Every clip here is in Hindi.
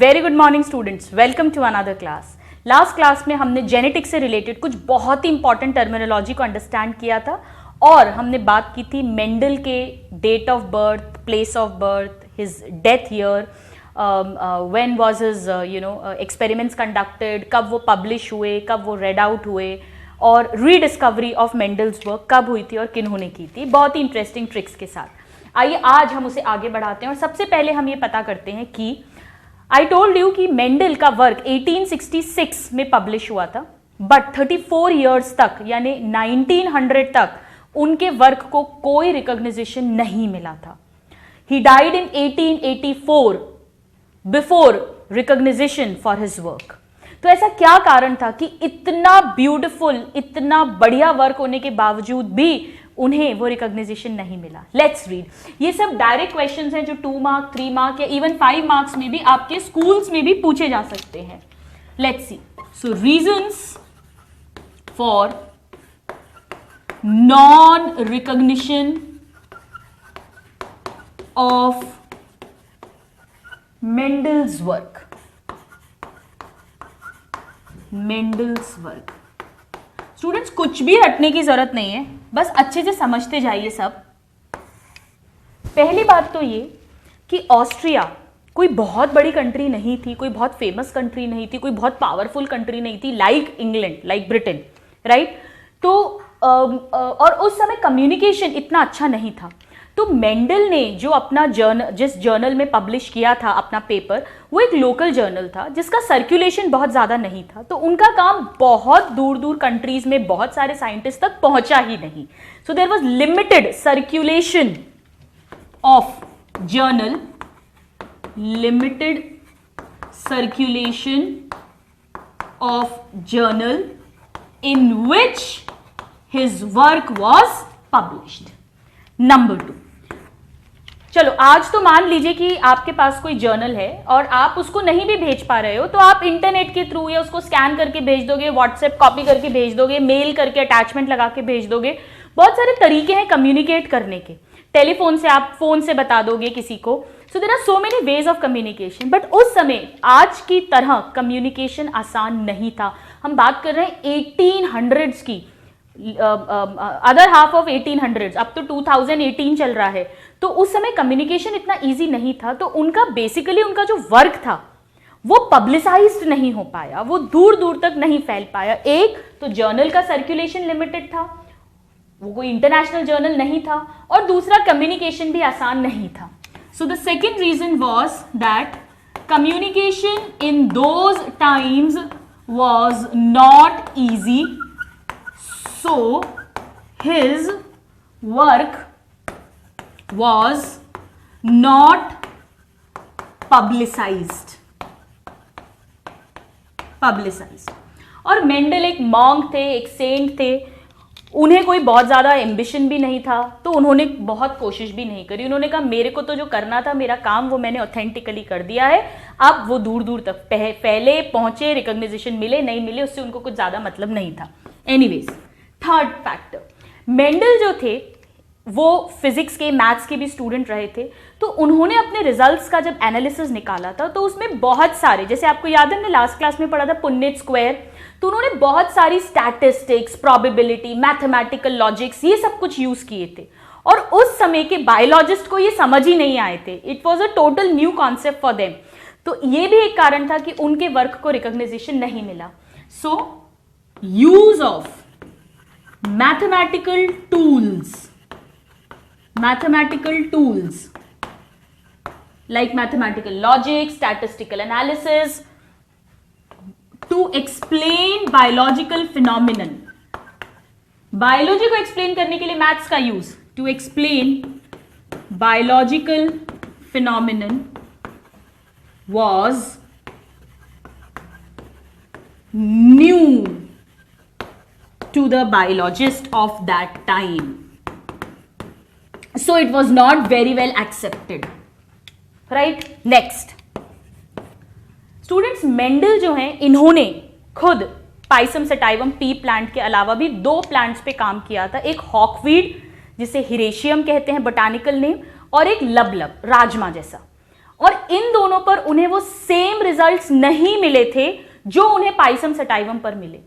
Very good morning students, welcome to another class. Last class में हमने जेनेटिक्स से रिलेटेड कुछ बहुत ही इंपॉर्टेंट टर्मिनोलॉजी को अंडरस्टैंड किया था और हमने बात की थी मेंडल के date of birth, place of birth, his death year, when was his experiments conducted, कब वो पब्लिश हुए, कब वो रेड आउट हुए और रीडिस्कवरी ऑफ मेंडल्स वर्क कब हुई थी और किन्होंने की थी, बहुत ही इंटरेस्टिंग ट्रिक्स के साथ। आइए आज हम उसे आगे बढ़ाते हैं और सबसे पहले हम ये पता करते हैं कि आई टोल्ड यू कि मेंडल का वर्क 1866 में पब्लिश हुआ था, बट 34 ईयर्स तक यानी 1900 तक उनके वर्क को कोई रिकॉग्निशन नहीं मिला था। He died in 1884 before recognition for his work. तो ऐसा क्या कारण था कि इतना ब्यूटीफुल, इतना बढ़िया वर्क होने के बावजूद भी उन्हें वो रिकॉग्निशन नहीं मिला? Let's read. ये सब डायरेक्ट क्वेश्चंस हैं जो 2 मार्क, 3 मार्क या इवन 5 मार्क्स में भी आपके स्कूल्स में भी पूछे जा सकते हैं। Let's see. So reasons for non recognition of Mendel's work. Mendel's work students, कुछ भी रटने की जरूरत नहीं है, बस अच्छे से समझते जाइए सब। पहली बात तो ये कि ऑस्ट्रिया कोई बहुत बड़ी कंट्री नहीं थी, कोई बहुत फेमस कंट्री नहीं थी, कोई बहुत पावरफुल कंट्री नहीं थी, like England, like Britain, right? तो और उस समय कम्युनिकेशन इतना अच्छा नहीं था। तो मेंडल ने जो अपना जिस जर्नल में पब्लिश किया था अपना पेपर, वो एक लोकल जर्नल था जिसका सर्कुलेशन बहुत ज़्यादा नहीं था। तो उनका काम बहुत दूर दूर कंट्रीज में बहुत सारे साइंटिस्ट तक पहुंचा ही नहीं। So there was limited circulation of journal, limited circulation of journal in which his work was published. Number 2, चलो आज तो मान लीजिए कि आपके पास कोई जर्नल है और आप उसको नहीं भी भेज पा रहे हो, तो आप इंटरनेट के थ्रू या उसको स्कैन करके भेज दोगे, व्हाट्सएप कॉपी करके भेज दोगे, मेल करके अटैचमेंट लगा के भेज दोगे। बहुत सारे तरीके हैं कम्युनिकेट करने के। टेलीफोन से आप फोन से बता दोगे किसी को। So there are so many ways of communication, but उस समय आज की तरह कम्युनिकेशन आसान नहीं था। हम बात कर रहे हैं 1800s की, अदर हाफ ऑफ 1800s, अब तो 2018 चल रहा है। तो उस समय कम्युनिकेशन इतना इजी नहीं था। तो उनका बेसिकली उनका जो वर्क था वो पब्लिसाइज्ड नहीं हो पाया, वो दूर दूर तक नहीं फैल पाया। एक तो जर्नल का सर्कुलेशन लिमिटेड था, वो कोई इंटरनेशनल जर्नल नहीं था, और दूसरा कम्युनिकेशन भी आसान नहीं था। So the second reason was that communication in those times was not easy, so his work was not publicized. और मेंडल एक मॉन्क थे, एक सेंट थे, उन्हें कोई बहुत ज़्यादा एम्बिशन भी नहीं था, तो उन्होंने बहुत कोशिश भी नहीं करी। उन्होंने कहा मेरे को तो जो करना था, मेरा काम वो मैंने ऑथेंटिकली कर दिया है। अब वो दूर दूर तक पहले पहुंचे, रिकॉग्निशन मिले नहीं मिले उससे उनको कुछ ज़्यादा मतलब नहीं था। एनीवेज, थर्ड फैक्टर, मेंडल जो थे वो फिजिक्स के, मैथ्स के भी स्टूडेंट रहे थे। तो उन्होंने अपने रिजल्ट्स का जब एनालिसिस निकाला था तो उसमें बहुत सारे, जैसे आपको याद है हमने लास्ट क्लास में पढ़ा था पुन्नेट स्क्वायर, तो उन्होंने बहुत सारी स्टैटिस्टिक्स, प्रोबेबिलिटी, मैथमेटिकल लॉजिक्स, ये सब कुछ यूज किए थे। और उस समय के बायोलॉजिस्ट को ये समझ ही नहीं आए थे। It was a total new concept for them. तो ये भी एक कारण था कि उनके वर्क को रिकॉग्निशन नहीं मिला। So use of mathematical tools like mathematical logic, statistical analysis to explain biological phenomenon. Biology को एक्सप्लेन करने के लिए मैथ्स का use, to explain biological phenomenon was new to the biologist of that time. So it was not very well accepted. Right, next students, Mendel जो हैं इन्होंने खुद पाइसम सटाइवम पी प्लांट के अलावा भी 2 प्लांट्स पे काम किया था। एक हॉकवीड जिसे हिरेशियम कहते हैं बोटानिकल नेम, और एक लबलब, राजमा जैसा। और इन दोनों पर उन्हें वो सेम रिजल्ट्स नहीं मिले थे जो उन्हें पाइसम सटाइवम पर मिले,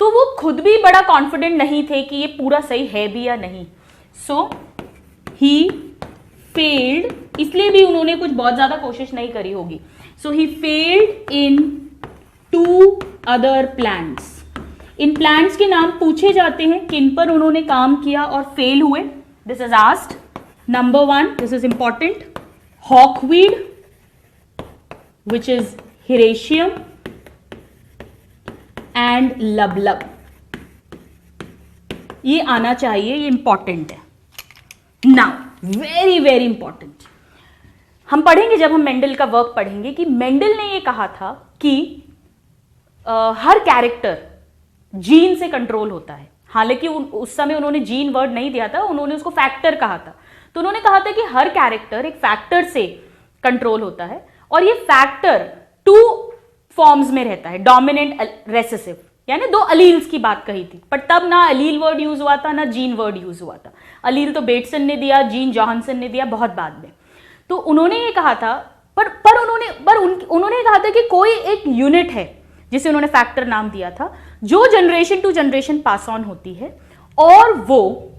तो वो खुद भी बड़ा कॉन्फिडेंट नहीं थे कि ये पूरा सही है भी या नहीं। सो ही फेल्ड, इसलिए भी उन्होंने कुछ बहुत ज्यादा कोशिश नहीं करी होगी। So he failed in 2 other plans. इन प्लान्स के नाम पूछे जाते हैं किन पर उन्होंने काम किया और फेल हुए। This is asked. Number 1, this is important, hawkweed which is Heratium and लबलब। ये आना चाहिए, ये इंपॉर्टेंट है। नाउ वेरी वेरी इंपॉर्टेंट, हम पढ़ेंगे जब हम मेंडल का वर्क पढ़ेंगे कि मेंडल ने ये कहा था कि हर कैरेक्टर जीन से कंट्रोल होता है। हालांकि उस समय उन्होंने जीन वर्ड नहीं दिया था, उन्होंने उसको फैक्टर कहा था। तो उन्होंने कहा था कि हर कैरेक्टर एक फैक्टर से कंट्रोल होता है और ये फैक्टर 2 फॉर्म्स में रहता है, डोमिनेंट, रेसेसिव, यानी 2 अलील्स की बात कही थी। पर तब ना अलील वर्ड यूज हुआ था ना जीन वर्ड यूज हुआ था। अलील तो बेटसन ने दिया, जीन जॉनसन ने दिया बहुत बाद में। तो उन्होंने ये कहा था, पर उन्होंने कहा था कि कोई एक यूनिट है जिसे उन्होंने फैक्टर नाम दिया था, जो generation to generation pass on होती है और वो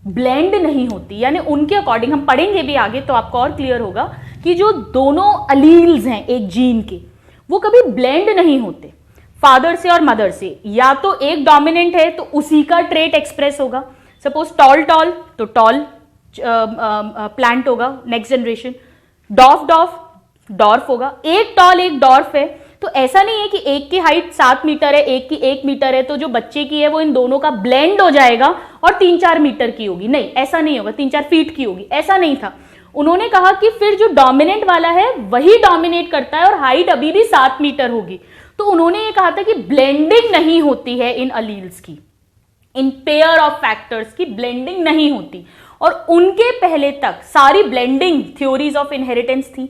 ब्लेंड नहीं होती। यानी उनके अकॉर्डिंग, हम पढ़ेंगे भी आगे तो आपको और क्लियर होगा कि जो दोनों अलील्स हैं एक जीन के, वो कभी ब्लेंड नहीं होते फादर से और मदर से। या तो एक डोमिनेंट है तो उसी का ट्रेट एक्सप्रेस होगा। सपोज टॉल टॉल तो टॉल प्लांट होगा नेक्स्ट जनरेशन, डॉफ डॉफ डॉर्फ होगा। एक टॉल एक डॉर्फ है तो ऐसा नहीं है कि एक की हाइट 7 मीटर है, एक की 1 मीटर है, तो जो बच्चे की है वो इन दोनों का ब्लेंड हो जाएगा और 3-4 मीटर की होगी। नहीं, ऐसा नहीं होगा, 3-4 फीट की होगी, ऐसा नहीं था। उन्होंने कहा कि फिर जो डोमिनेंट वाला है वही डोमिनेट करता है और हाइट अभी भी 7 मीटर होगी। तो उन्होंने ये कहा था कि ब्लेंडिंग नहीं होती है इन अलील्स की, इन पेयर ऑफ फैक्टर्स की ब्लेंडिंग नहीं होती। और उनके पहले तक सारी ब्लेंडिंग थ्योरीज ऑफ इनहेरिटेंस थी।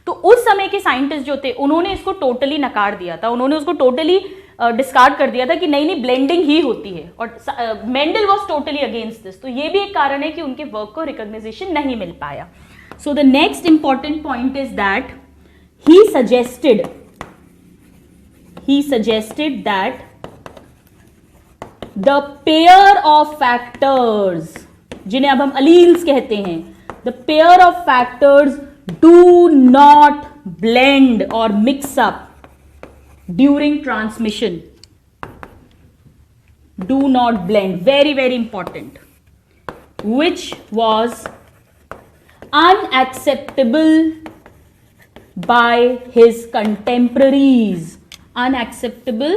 तो उस समय के साइंटिस्ट जो थे उन्होंने इसको टोटली नकार दिया था, उन्होंने उसको टोटली डिस्कार्ड कर दिया था कि नहीं नहीं ब्लेंडिंग ही होती है। और Mendel was totally against this. तो ये भी एक कारण है कि उनके वर्क को रिकॉग्निशन नहीं मिल पाया। सो the next important point is that he suggested that the pair of factors, जिन्हें अब हम अलील्स कहते हैं, the pair of factors do not blend or mix up during transmission. Do not blend, very very important, which was unacceptable by his contemporaries, unacceptable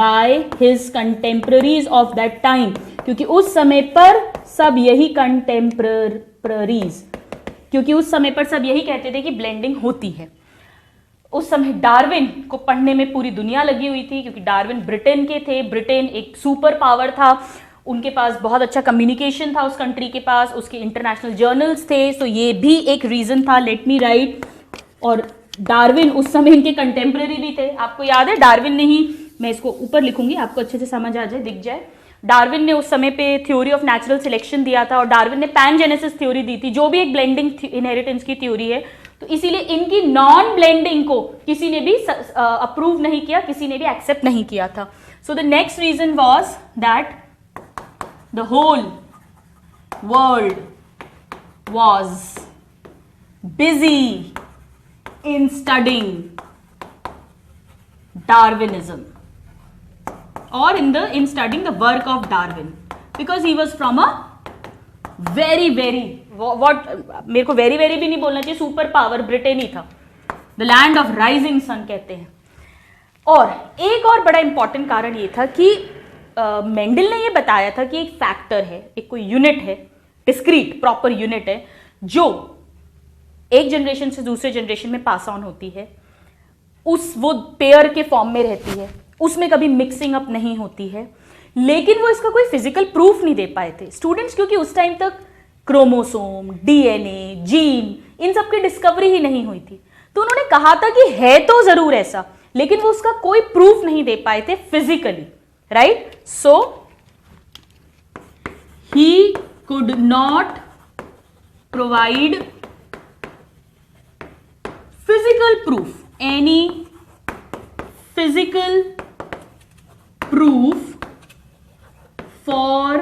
by his contemporaries of that time, क्योंकि उस समय पर सब यही contemporaries, क्योंकि उस समय पर सब यही कहते थे कि ब्लेंडिंग होती है। उस समय डार्विन को पढ़ने में पूरी दुनिया लगी हुई थी, क्योंकि डार्विन ब्रिटेन के थे। ब्रिटेन एक सुपर पावर था, उनके पास बहुत अच्छा कम्युनिकेशन था उस कंट्री के पास, उसके इंटरनेशनल जर्नल्स थे। सो ये भी एक रीजन था, लेट मी राइट। और डार्विन उस समय इनके कंटेम्प्रेरी भी थे। आपको याद है डार्विन ने ही, मैं इसको ऊपर लिखूंगी आपको अच्छे से समझ आ जाए, दिख जाए, डार्विन ने उस समय पे थ्योरी ऑफ नेचुरल सिलेक्शन दिया था और डार्विन ने पैनजेनेसिस थ्योरी दी थी, जो भी एक ब्लेंडिंग इनहेरिटेंस की थ्योरी है। तो इसीलिए इनकी नॉन ब्लेंडिंग को किसी ने भी अप्रूव नहीं किया, किसी ने भी एक्सेप्ट नहीं किया था। So the next reason was that the whole world was busy in studying Darwinism or in studying the work of Darwin, because he was from a very what मेरे को very भी नहीं बोलना चाहिए, सुपर पावर ब्रिटेन ही था, the land of rising sun कहते हैं। और एक और बड़ा इंपॉर्टेंट कारण ये था कि मेंडल ने ये बताया था कि एक फैक्टर है, एक कोई यूनिट है, डिस्क्रीट प्रॉपर यूनिट है, जो एक जनरेशन से दूसरे जनरेशन में पास ऑन होती है, वो पेयर के फॉर्म में रहती है, उसमें कभी मिक्सिंग अप नहीं होती है। लेकिन वो इसका कोई फिजिकल प्रूफ नहीं दे पाए थे स्टूडेंट्स, क्योंकि उस टाइम तक क्रोमोसोम, डीएनए, जीन, इन सब की डिस्कवरी ही नहीं हुई थी। तो उन्होंने कहा था कि है तो जरूर ऐसा, लेकिन वो उसका कोई प्रूफ नहीं दे पाए थे physically, right. So he could not provide physical proof, any physical proof for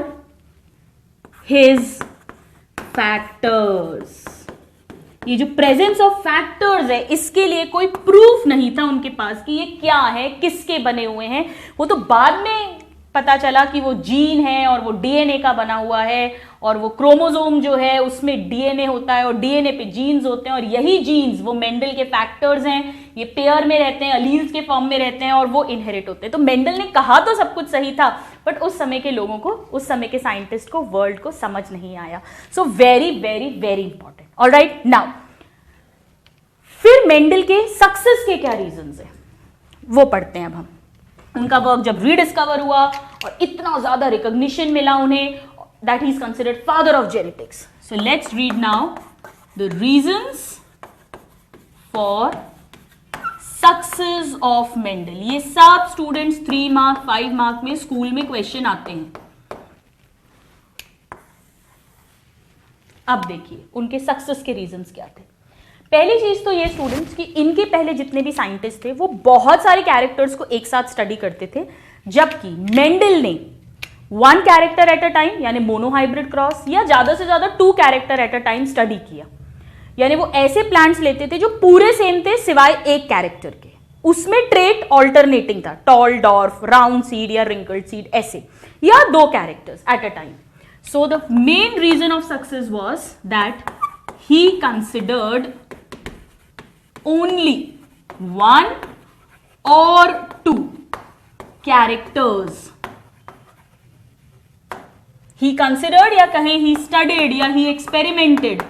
his factors, ये जो प्रेजेंस ऑफ फैक्टर्स है इसके लिए कोई प्रूफ नहीं था उनके पास कि ये क्या है, किसके बने हुए हैं। वो तो बाद में पता चला कि वो जीन है और वो डीएनए का बना हुआ है, और वो क्रोमोसोम जो है उसमें डीएनए होता है और डीएनए पे जीन्स होते हैं, और यही जीन्स वो मेंडल के फैक्टर्स हैं, ये पेयर में रहते हैं, अलील्स के फॉर्म में रहते हैं और वो इनहेरिट होते हैं। तो मेंडल ने कहा तो सब कुछ सही था, बट उस समय के लोगों को, उस समय के साइंटिस्ट को, वर्ल्ड को समझ नहीं आया। So very very very important. Alright, now फिर मेंडल के सक्सेस के क्या रीजंस है वो पढ़ते हैं अब हम। उनका वर्क जब रीडिस्कवर हुआ और इतना ज्यादा रिकॉग्निशन मिला उन्हें, that he is considered father of genetics. So let's read now the reasons for success of Mendel. ये सब स्टूडेंट्स 3 मार्क 5 मार्क में स्कूल में क्वेश्चन आते हैं। अब देखिए उनके सक्सेस के रीजंस क्या थे। पहली चीज तो ये स्टूडेंट्स कि इनके पहले जितने भी साइंटिस्ट थे वो बहुत सारे कैरेक्टर्स को एक साथ स्टडी करते थे, जबकि मेंडल ने 1 कैरेक्टर एट अ टाइम यानी मोनोहाइब्रिड क्रॉस या ज्यादा से ज्यादा 2 character eight a time study किया। यानी वो ऐसे प्लांट्स लेते थे जो पूरे सेम थे सिवाय एक कैरेक्टर के, उसमें ट्रेट ऑल्टरनेटिंग था, टॉल, डॉर्फ, राउंड सीड या रिंकल्ड सीड ऐसे, या 2 characters at a time. So the main reason of success was that he considered only 1 or 2 characters. He considered या कहें he studied या he experimented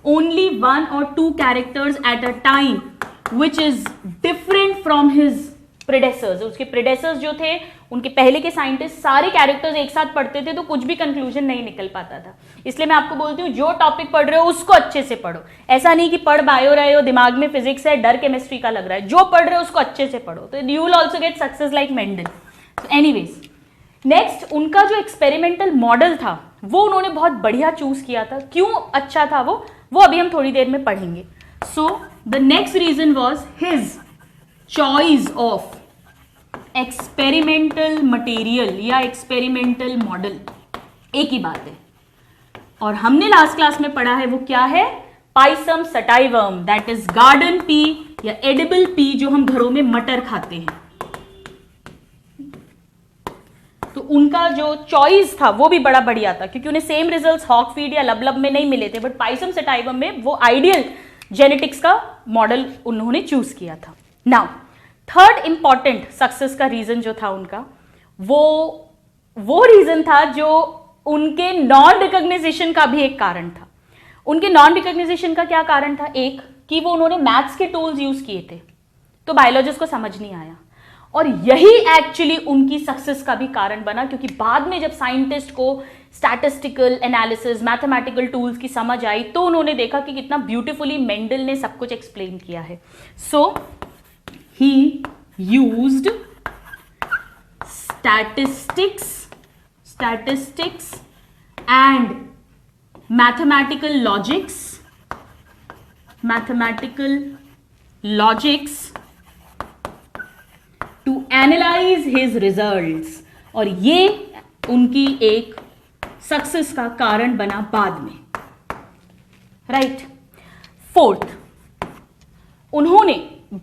only 1 or 2 characters at a time, which is different from his predecessors. उसके predecessors जो थे, उनके पहले के साइंटिस्ट सारे कैरेक्टर्स एक साथ पढ़ते थे तो कुछ भी कंक्लूजन नहीं निकल पाता था। इसलिए मैं आपको बोलती हूँ जो टॉपिक पढ़ रहे हो उसको अच्छे से पढ़ो। ऐसा नहीं कि पढ़ बायो रहे हो, दिमाग में फिजिक्स है, डर केमिस्ट्री का लग रहा है, जो पढ़ रहे हो उसको अच्छे से पढ़ो, तो you will also get success like Mendel. Anyways, next उनका जो एक्सपेरिमेंटल मॉडल था वो उन्होंने बहुत बढ़िया चूज किया था। क्यों अच्छा था वो अभी हम थोड़ी देर में पढ़ेंगे। So the next reason was his choice of experimental material या एक्सपेरिमेंटल मॉडल। एक ही बात है, और हमने लास्ट क्लास में पढ़ा है वो क्या है, Pisum sativum, that is garden pea या एडिबल पी जो हम घरों में मटर खाते हैं। तो उनका जो चॉइस था वो भी बड़ा बढ़िया था, क्योंकि उन्हें सेम रिजल्ट्स हॉकफीड या लबलब में नहीं मिले थे, बट पाइसम सटाइवम में वो आइडियल जेनेटिक्स का मॉडल उन्होंने चूज किया था। नाउ थर्ड इंपॉर्टेंट सक्सेस का रीजन जो था उनका, वो रीजन था जो उनके नॉन रिकॉग्नाइजेशन का भी एक कारण था। उनके नॉन रिकॉग्नाइजेशन का क्या कारण था, एक कि वो उन्होंने मैथ्स के टूल्स यूज किए थे तो बायोलॉजिस्ट को समझ नहीं आया, और यही एक्चुअली उनकी सक्सेस का भी कारण बना, क्योंकि बाद में जब साइंटिस्ट को स्टैटिस्टिकल एनालिसिस, मैथमेटिकल टूल्स की समझ आई तो उन्होंने देखा कि कितना ब्यूटीफुली मेंडल ने सब कुछ एक्सप्लेन किया है। सो he used statistics and mathematical logics to analyze his results, और ये उनकी एक सक्सेस का कारण बना बाद में। राइट। फोर्थ, उन्होंने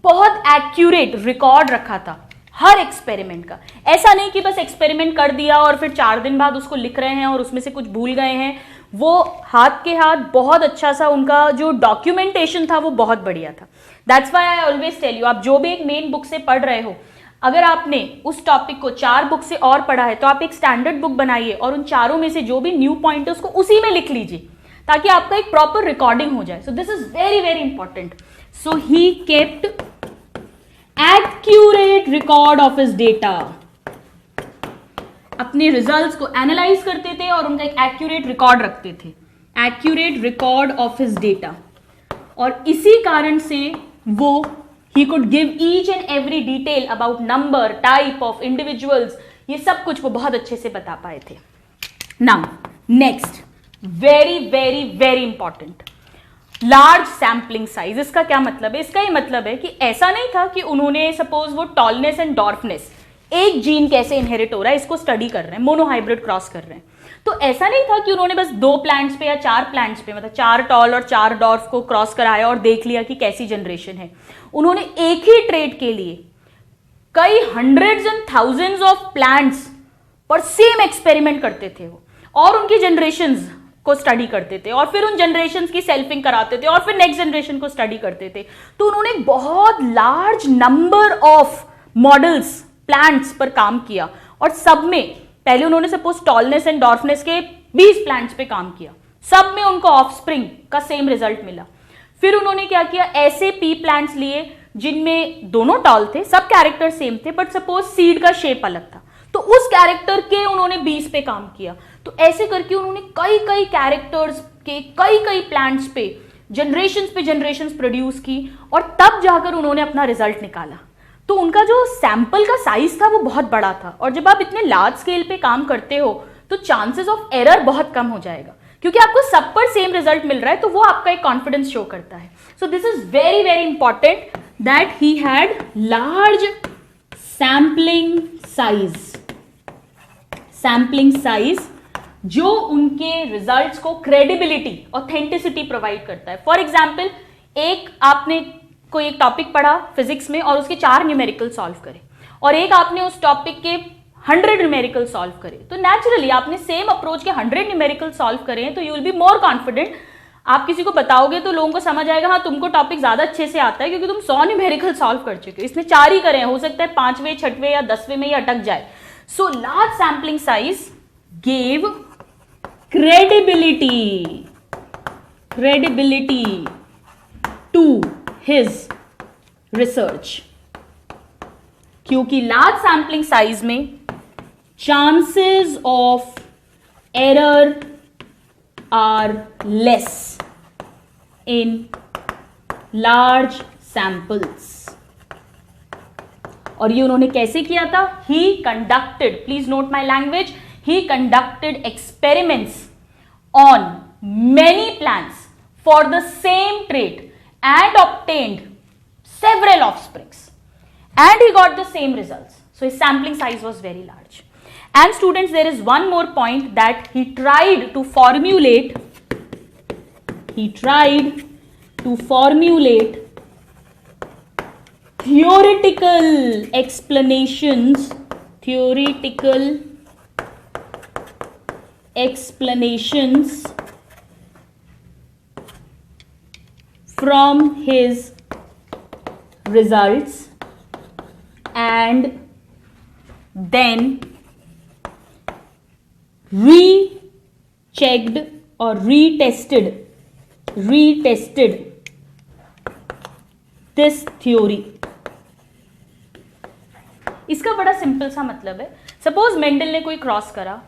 बहुत एक्यूरेट रिकॉर्ड रखा था हर एक्सपेरिमेंट का। ऐसा नहीं कि बस एक्सपेरिमेंट कर दिया और फिर 4 दिन बाद उसको लिख रहे हैं और उसमें से कुछ भूल गए हैं। वो हाथ के हाथ बहुत अच्छा सा, उनका जो डॉक्यूमेंटेशन था वो बहुत बढ़िया था। That's why I always tell you, आप जो भी एक मेन बुक से पढ़ रहे हो, अगर आपने उस टॉपिक को 4 बुक से और पढ़ा है तो आप एक स्टैंडर्ड बुक बनाइए और उन चारों में से जो भी न्यू पॉइंट है उसको उसी में लिख लीजिए, ताकि आपका एक प्रॉपर रिकॉर्डिंग हो जाए। सो this is very very important. So he kept accurate record of his data. अपने रिजल्ट्स को एनालाइज करते थे और उनका एक एक्यूरेट रिकॉर्ड रखते थे, accurate record of his data. और इसी कारण से वो he could give each and every detail about number, type of individuals, ये सब कुछ वो बहुत अच्छे से बता पाए थे। Now next, very very very important, large sampling size, इसका क्या मतलब है? इसका ये मतलब है कि ऐसा नहीं था कि उन्होंने सपोज वो टॉलनेस एंड डॉर्फनेस, एक जीन कैसे इनहेरिट हो रहा है इसको स्टडी कर रहे हैं, मोनोहाइब्रिड क्रॉस कर रहे हैं, तो ऐसा नहीं था कि उन्होंने बस 2 प्लांट्स पे या 4 प्लांट्स पे, मतलब 4 टॉल और 4 डॉर्फ को क्रॉस कराया और देख लिया कि कैसी जनरेशन है। उन्होंने एक ही ट्रेड के लिए कई hundreds and thousands of plants पर सेम एक्सपेरिमेंट करते थे वो, और उनकी जनरेशंस को स्टडी करते थे, और फिर उन जनरेशंस की सेल्फिंग कराते थे, और फिर नेक्स्ट जनरेशन को स्टडी करते थे। तो उन्होंने बहुत large number of models plants पर काम किया, और सब में पहले उन्होंने सपोज टॉलनेस एंड डॉर्फनेस के 20 प्लांट्स पे काम किया, सब में उनको ऑफस्प्रिंग का सेम रिजल्ट मिला। फिर उन्होंने क्या किया, ऐसे पी प्लांट्स लिए जिनमें दोनों टॉल थे, सब कैरेक्टर सेम थे, बट सपोज सीड का शेप अलग था, तो उस कैरेक्टर के उन्होंने 20 पे काम किया। तो ऐसे करके उन्होंने कई कई कैरेक्टर्स के कई कई प्लांट्स पे जनरेशंस प्रोड्यूस की, और तब जाकर उन्होंने अपना रिजल्ट निकाला। तो उनका जो सैंपल का साइज था वो बहुत बड़ा था, और जब आप इतने लार्ज स्केल पे काम करते हो तो चांसेस ऑफ एरर बहुत कम हो जाएगा, क्योंकि आपको सब पर सेम रिजल्ट मिल रहा है, तो वो आपका एक कॉन्फिडेंस शो करता है। सो this is very very important that he had large sampling size जो उनके रिजल्ट्स को क्रेडिबिलिटी, ऑथेंटिसिटी प्रोवाइड करता है। फॉर एग्जाम्पल, एक आपने कोई एक टॉपिक पढ़ा फिजिक्स में और उसके 4 न्यूमेरिकल सॉल्व करे, और एक आपने उस टॉपिक के 100 न्यूमेरिकल सॉल्व करे, तो नेचुरली आपने सेम अप्रोच के 100 न्यूमेरिकल सॉल्व करे तो you will be more confident. आप किसी को बताओगे तो लोगों को समझ आएगा हाँ तुमको टॉपिक ज्यादा अच्छे से आता है, क्योंकि तुम 100 न्यूमेरिकल सॉल्व कर चुके हो। इसने 4 ही करे हैं, हो सकता है 5वें 6वें या 10वें में ही अटक जाए। So large sampling size gave credibility to his research, क्योंकि लार्ज सैम्पलिंग साइज में chances of error are less in large samples. और ये उन्होंने कैसे किया था? He conducted, please note my language, he conducted experiments on many plants for the same trait and obtained several offsprings, and he got the same results. So his sampling size was very large. And students, there is one more point, that he tried to formulate theoretical explanations from his results, and then rechecked or retested this theory. इसका बड़ा सिंपल सा मतलब है, सपोज मेंडल ने कोई क्रॉस करा,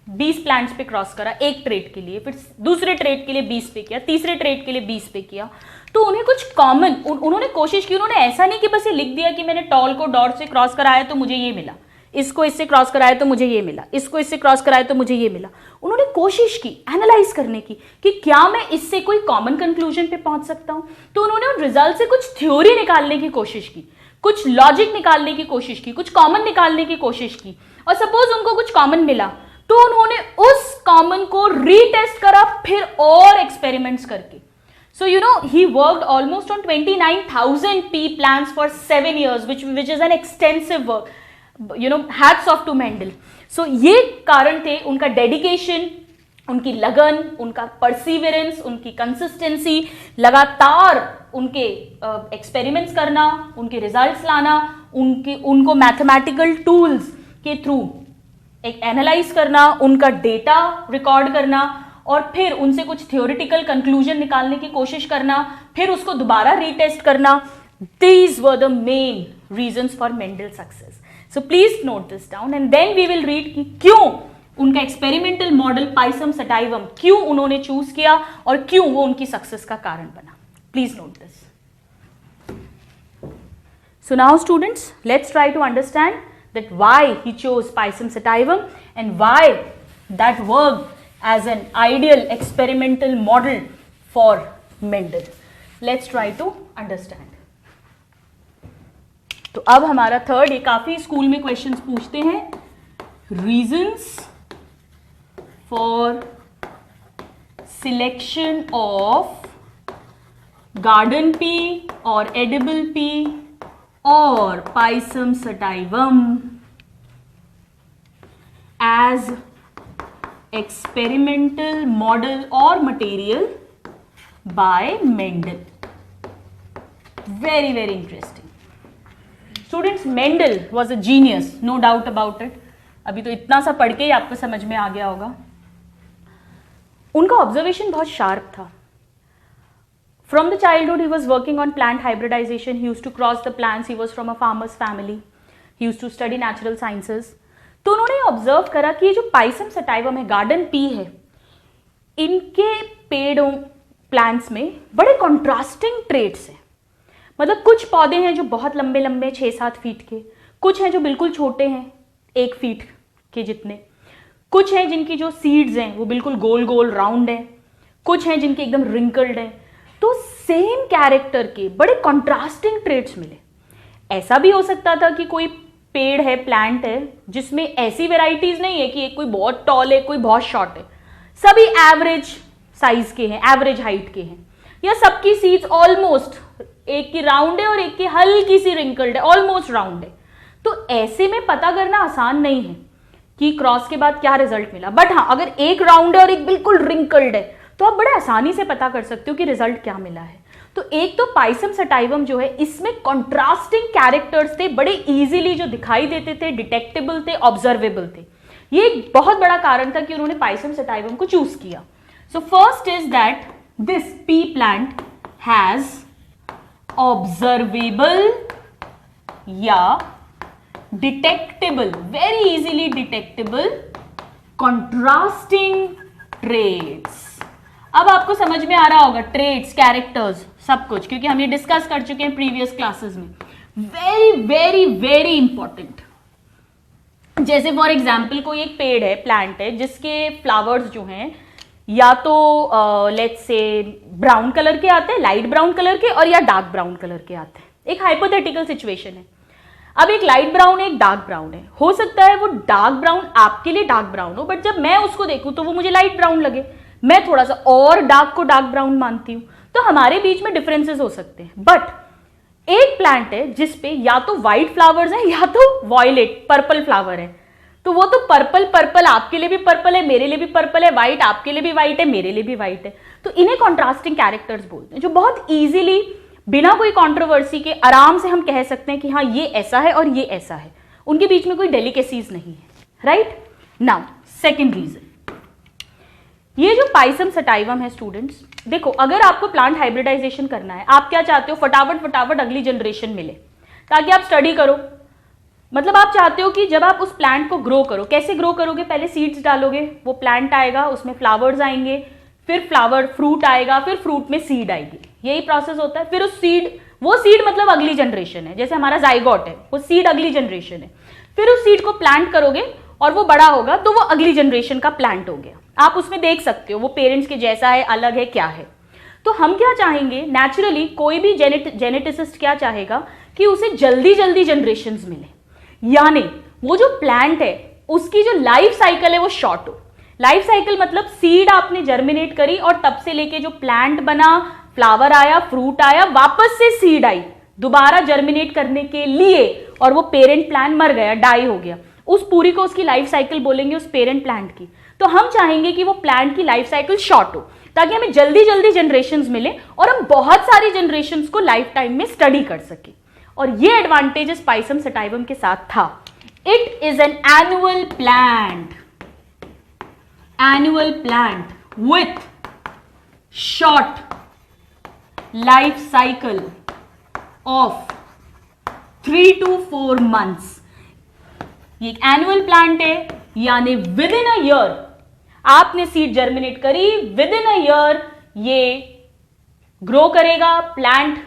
20 प्लांट्स पे क्रॉस करा एक ट्रेट के लिए, फिर दूसरे ट्रेट के लिए 20 पे किया, तीसरे ट्रेट के लिए 20 पे किया, तो उन्हें कुछ कॉमन, उन्होंने कोशिश की, उन्होंने ऐसा नहीं कि बस ये लिख दिया कि मैंने टॉल को डॉट से क्रॉस कराया तो मुझे ये मिला, इसको इससे क्रॉस कराया तो मुझे ये मिला, इसको इससे क्रॉस कराया तो मुझे ये मिला। उन्होंने कोशिश की एनालाइज करने की कि क्या मैं इससे कोई कॉमन कंक्लूजन पे पहुंच सकता हूं। तो उन्होंने उन रिजल्ट से कुछ थ्योरी निकालने की कोशिश की, कुछ लॉजिक निकालने की कोशिश की, कुछ कॉमन निकालने की कोशिश की, और सपोज उनको कुछ कॉमन मिला तो उन्होंने उस कॉमन को रीटेस्ट करा, फिर और एक्सपेरिमेंट्स करके। So you know he worked almost on 29,000 pea plants for 7 years, which is an extensive work. You know, hats off to Mendel. So ये कारण थे उनका डेडिकेशन, उनकी लगन, उनका परसिवरेंस, उनकी कंसिस्टेंसी, लगातार उनके एक्सपेरिमेंट्स करना, उनके रिजल्ट्स लाना, उनको मैथमेटिकल टूल्स के थ्रू एक एनालाइज करना, उनका डेटा रिकॉर्ड करना, और फिर उनसे कुछ थियोरिटिकल कंक्लूजन निकालने की कोशिश करना, फिर उसको दोबारा रीटेस्ट करना। These were the main reasons for Mendel's success. So please note this down, and then we will read कि क्यों उनका एक्सपेरिमेंटल मॉडल पाइसम सटाइवम क्यों उन्होंने चूज किया और क्यों वो उनकी सक्सेस का कारण बना। Please note this. So now students, let's try to understand that why he chose Pisum sativum and why that worked as an ideal experimental model for Mendel. Let's try to understand. तो अब हमारा थर्ड, ये काफी स्कूल में क्वेश्चंस पूछते हैं, reasons for selection of garden pea और एडिबल पी और Pisum sativum as experimental model or material by Mendel. Very very interesting. Students, Mendel was a genius, no doubt about it. अभी तो इतना सा पढ़ के ही आपको समझ में आ गया होगा. उनका ऑब्जर्वेशन बहुत शार्प था. From the childhood he was working on plant hybridization. He used to cross the plants. He was from a farmer's family. He used to study natural sciences. तो उन्होंने ऑब्जर्व करा कि ये जो पाइसम सटाइवम है, गार्डन पी है, इनके पेड़ों प्लांट्स में बड़े कॉन्ट्रास्टिंग ट्रेट्स हैं. मतलब कुछ पौधे हैं जो बहुत लंबे लंबे 6-7 फीट के, कुछ हैं जो बिल्कुल छोटे हैं 1 फीट के जितने, कुछ हैं जिनकी जो सीड्स हैं वो बिल्कुल गोल गोल राउंड हैं, कुछ हैं जिनके एकदम रिंकल्ड हैं. तो सेम कैरेक्टर के बड़े कॉन्ट्रास्टिंग ट्रेट्स मिले. ऐसा भी हो सकता था कि कोई पेड़ है, प्लांट है, जिसमें ऐसी वेराइटीज नहीं है कि एक कोई बहुत टॉल है, कोई बहुत शॉर्ट है, सभी एवरेज साइज के हैं, एवरेज हाइट के हैं, या सबकी सीड्स ऑलमोस्ट, एक की राउंड है और एक की हल्की सी रिंकल्ड है, ऑलमोस्ट राउंड है. तो ऐसे में पता करना आसान नहीं है कि क्रॉस के बाद क्या रिजल्ट मिला. बट हाँ, अगर एक राउंड है और एक बिल्कुल रिंकल्ड है तो आप बड़े आसानी से पता कर सकते हो कि रिजल्ट क्या मिला है. तो एक तो पाइसम सटाइवम जो है, इसमें कॉन्ट्रास्टिंग कैरेक्टर्स थे, बड़े इजीली जो दिखाई देते थे, डिटेक्टेबल थे, ऑब्जर्वेबल थे. ये एक बहुत बड़ा कारण था कि उन्होंने पाइसम सटाइवम को चूज किया. So first is that this pea plant has observable या detectable, very easily detectable contrasting traits. अब आपको समझ में आ रहा होगा ट्रेट्स, कैरेक्टर्स, सब कुछ, क्योंकि हम ये डिस्कस कर चुके हैं प्रीवियस क्लासेस में. Very very very important. जैसे फॉर एग्जाम्पल कोई एक पेड़ है, प्लांट है, जिसके फ्लावर्स जो हैं या तो लेट्स से ब्राउन कलर के आते हैं, लाइट ब्राउन कलर के, और या डार्क ब्राउन कलर के आते हैं. एक हाइपोथेटिकल सिचुएशन है. अब एक लाइट ब्राउन है, एक डार्क ब्राउन है. हो सकता है वो डार्क ब्राउन आपके लिए डार्क ब्राउन हो, बट जब मैं उसको देखूं तो वो मुझे लाइट ब्राउन लगे. मैं थोड़ा सा और डार्क को डार्क ब्राउन मानती हूं, तो हमारे बीच में डिफरेंसेस हो सकते हैं. बट एक प्लांट है जिसपे या तो व्हाइट फ्लावर्स हैं या तो वॉयलेट पर्पल फ्लावर है, तो वो तो पर्पल पर्पल आपके लिए भी पर्पल है, मेरे लिए भी पर्पल है, व्हाइट आपके लिए भी व्हाइट है, मेरे लिए भी व्हाइट है. तो इन्हें कॉन्ट्रास्टिंग कैरेक्टर्स बोलते हैं, जो बहुत इजीली बिना कोई कंट्रोवर्सी के आराम से हम कह सकते हैं कि हाँ ये ऐसा है और ये ऐसा है. उनके बीच में कोई डेलिकेसीज नहीं है. राइट नाउ सेकेंड रीजन, ये जो पाइसम सटाइवम है स्टूडेंट्स, देखो अगर आपको प्लांट हाइब्रिडाइजेशन करना है, आप क्या चाहते हो, फटाफट फटाफट अगली जनरेशन मिले ताकि आप स्टडी करो. मतलब आप चाहते हो कि जब आप उस प्लांट को ग्रो करो, कैसे ग्रो करोगे, पहले सीड्स डालोगे, वो प्लांट आएगा, उसमें फ्लावर्स आएंगे, फिर फ्लावर फ्रूट आएगा, फिर फ्रूट में सीड आएगी. यही प्रोसेस होता है. फिर उस सीड, वो सीड मतलब अगली जनरेशन है, जैसे हमारा जाइगोट है, वो सीड अगली जनरेशन है. फिर उस सीड को प्लांट करोगे और वो बड़ा होगा तो वो अगली जनरेशन का प्लांट हो गया. आप उसमें देख सकते हो वो पेरेंट्स के जैसा है, अलग है, क्या है. तो हम क्या चाहेंगे, नेचुरली कोई भी जेनेटिसिस्ट क्या चाहेगा कि उसे जल्दी जल्दी जनरेशंस मिले, यानी वो जो प्लांट है उसकी जो लाइफ साइकिल है वो शॉर्ट हो. लाइफ साइकिल मतलब सीड आपने जर्मिनेट करी और तब से लेके जो प्लांट बना, फ्लावर आया, फ्रूट आया, वापस से सीड आई दोबारा जर्मिनेट करने के लिए, और वो पेरेंट प्लांट मर गया, डाई हो गया, उस पूरी को उसकी लाइफ साइकिल बोलेंगे उस पेरेंट प्लांट की. तो हम चाहेंगे कि वो प्लांट की लाइफ साइकिल शॉर्ट हो ताकि हमें जल्दी जल्दी जनरेशंस मिले और हम बहुत सारी जनरेशंस को लाइफ टाइम में स्टडी कर सके. और ये एडवांटेजेस पाइसम सटाइवम के साथ था. It is an annual plant with short life cycle of 3 to 4 months. ये एक एनुअल प्लांट है, यानी विद इन अ ईयर आपने सीड जर्मिनेट करी, विद इन अ ईयर ये ग्रो करेगा, प्लांट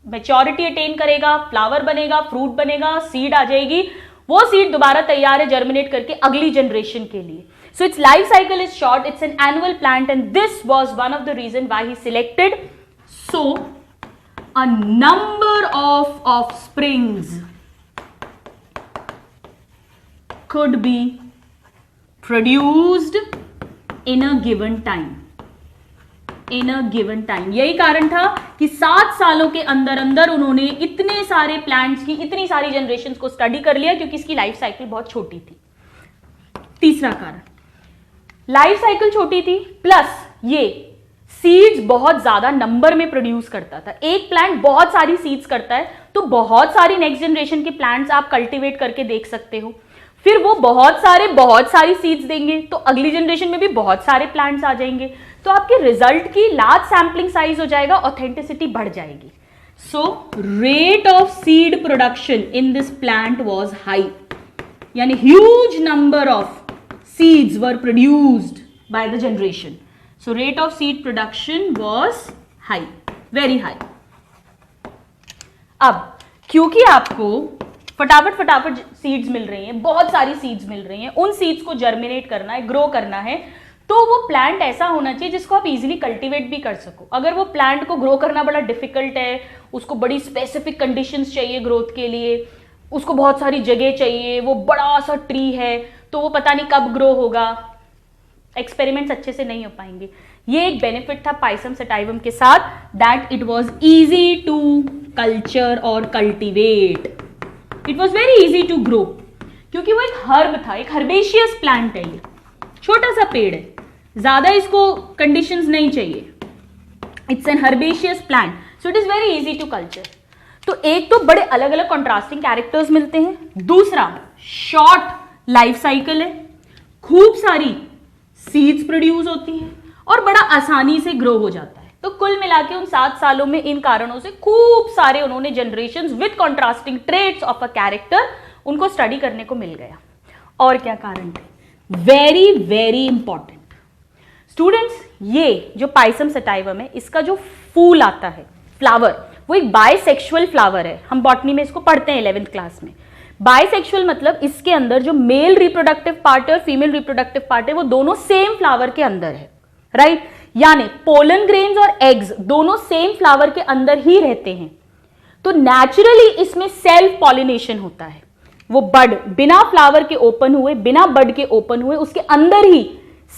मैच्योरिटी अटेन करेगा, फ्लावर बनेगा, फ्रूट बनेगा, सीड आ जाएगी, वो सीड दोबारा तैयार है जर्मिनेट करके अगली जनरेशन के लिए. So its life cycle is short, it's an annual plant, and this was one of the reason why he selected So a number of offsprings could be produced in a given time. In a given time. यही कारण था कि 7 सालों के अंदर अंदर उन्होंने इतने सारे प्लांट्स की इतनी सारी जनरेशंस को स्टडी कर लिया, क्योंकि इसकी लाइफ साइकिल बहुत छोटी थी. तीसरा कारण, लाइफ साइकिल छोटी थी, प्लस ये सीड्स बहुत ज्यादा नंबर में प्रोड्यूस करता था. एक प्लांट बहुत सारी सीड्स करता है, तो बहुत सारी नेक्स्ट जनरेशन के प्लांट्स आप कल्टीवेट करके देख सकते हो. फिर वो बहुत सारी सीड्स देंगे, तो अगली जनरेशन में भी बहुत सारे प्लांट्स आ जाएंगे, तो आपके रिजल्ट की लार्ज सैम्पलिंग साइज हो जाएगा, ऑथेंटिसिटी बढ़ जाएगी. So rate of seed production in this plant was high, यानी huge number of seeds were produced by the generation. So rate of seed production was high, very high. अब क्योंकि आपको फटाफट सीड्स मिल रही हैं, बहुत सारी सीड्स मिल रही हैं, उन सीड्स को जर्मिनेट करना है, ग्रो करना है, तो वो प्लांट ऐसा होना चाहिए जिसको आप इजीली कल्टीवेट भी कर सको. अगर वो प्लांट को ग्रो करना बड़ा डिफिकल्ट है, उसको बड़ी स्पेसिफिक कंडीशंस चाहिए ग्रोथ के लिए, उसको बहुत सारी जगह चाहिए, वो बड़ा सा ट्री है, तो वो पता नहीं कब ग्रो होगा, एक्सपेरिमेंट्स अच्छे से नहीं हो पाएंगे. ये एक बेनिफिट था पाइसम सटाइवम के साथ, that it was easy to culture और cultivate. It was very easy to grow, क्योंकि वो एक हर्ब था, एक हर्बेशियस प्लांट है. ये छोटा सा पेड़ है, ज्यादा इसको कंडीशंस नहीं चाहिए. It's an herbaceous plant, so it is very easy to culture. तो एक तो बड़े अलग अलग कॉन्ट्रास्टिंग कैरेक्टर्स मिलते हैं, दूसरा शॉर्ट लाइफ साइकिल है, खूब सारी सीड्स प्रोड्यूस होती हैं, और बड़ा आसानी से ग्रो हो जाता है. तो कुल मिला के उन 7 सालों में इन कारणों से खूब सारे उन्होंने generations with contrasting traits of a character उनको स्टडी करने को मिल गया. और क्या कारण थे? वेरी वेरी इंपॉर्टेंट स्टूडेंट्स, ये जो पाइसम सटाइवम है, इसका जो फूल आता है, फ्लावर, वो एक बाइसेक्सुअल फ्लावर है. हम बॉटनी में इसको पढ़ते हैं 11th क्लास में. बाइसेक्सुअल मतलब इसके अंदर जो मेल रिप्रोडक्टिव पार्ट है और फीमेल रिप्रोडक्टिव पार्ट है, वो दोनों सेम फ्लावर के अंदर है, राइट? यानी पोलन ग्रेन्स और एग्स दोनों सेम फ्लावर के अंदर ही रहते हैं. तो नेचुरली इसमें सेल्फ पॉलिनेशन होता है. वो बड बिना फ्लावर के ओपन हुए, बिना बड के ओपन हुए, उसके अंदर ही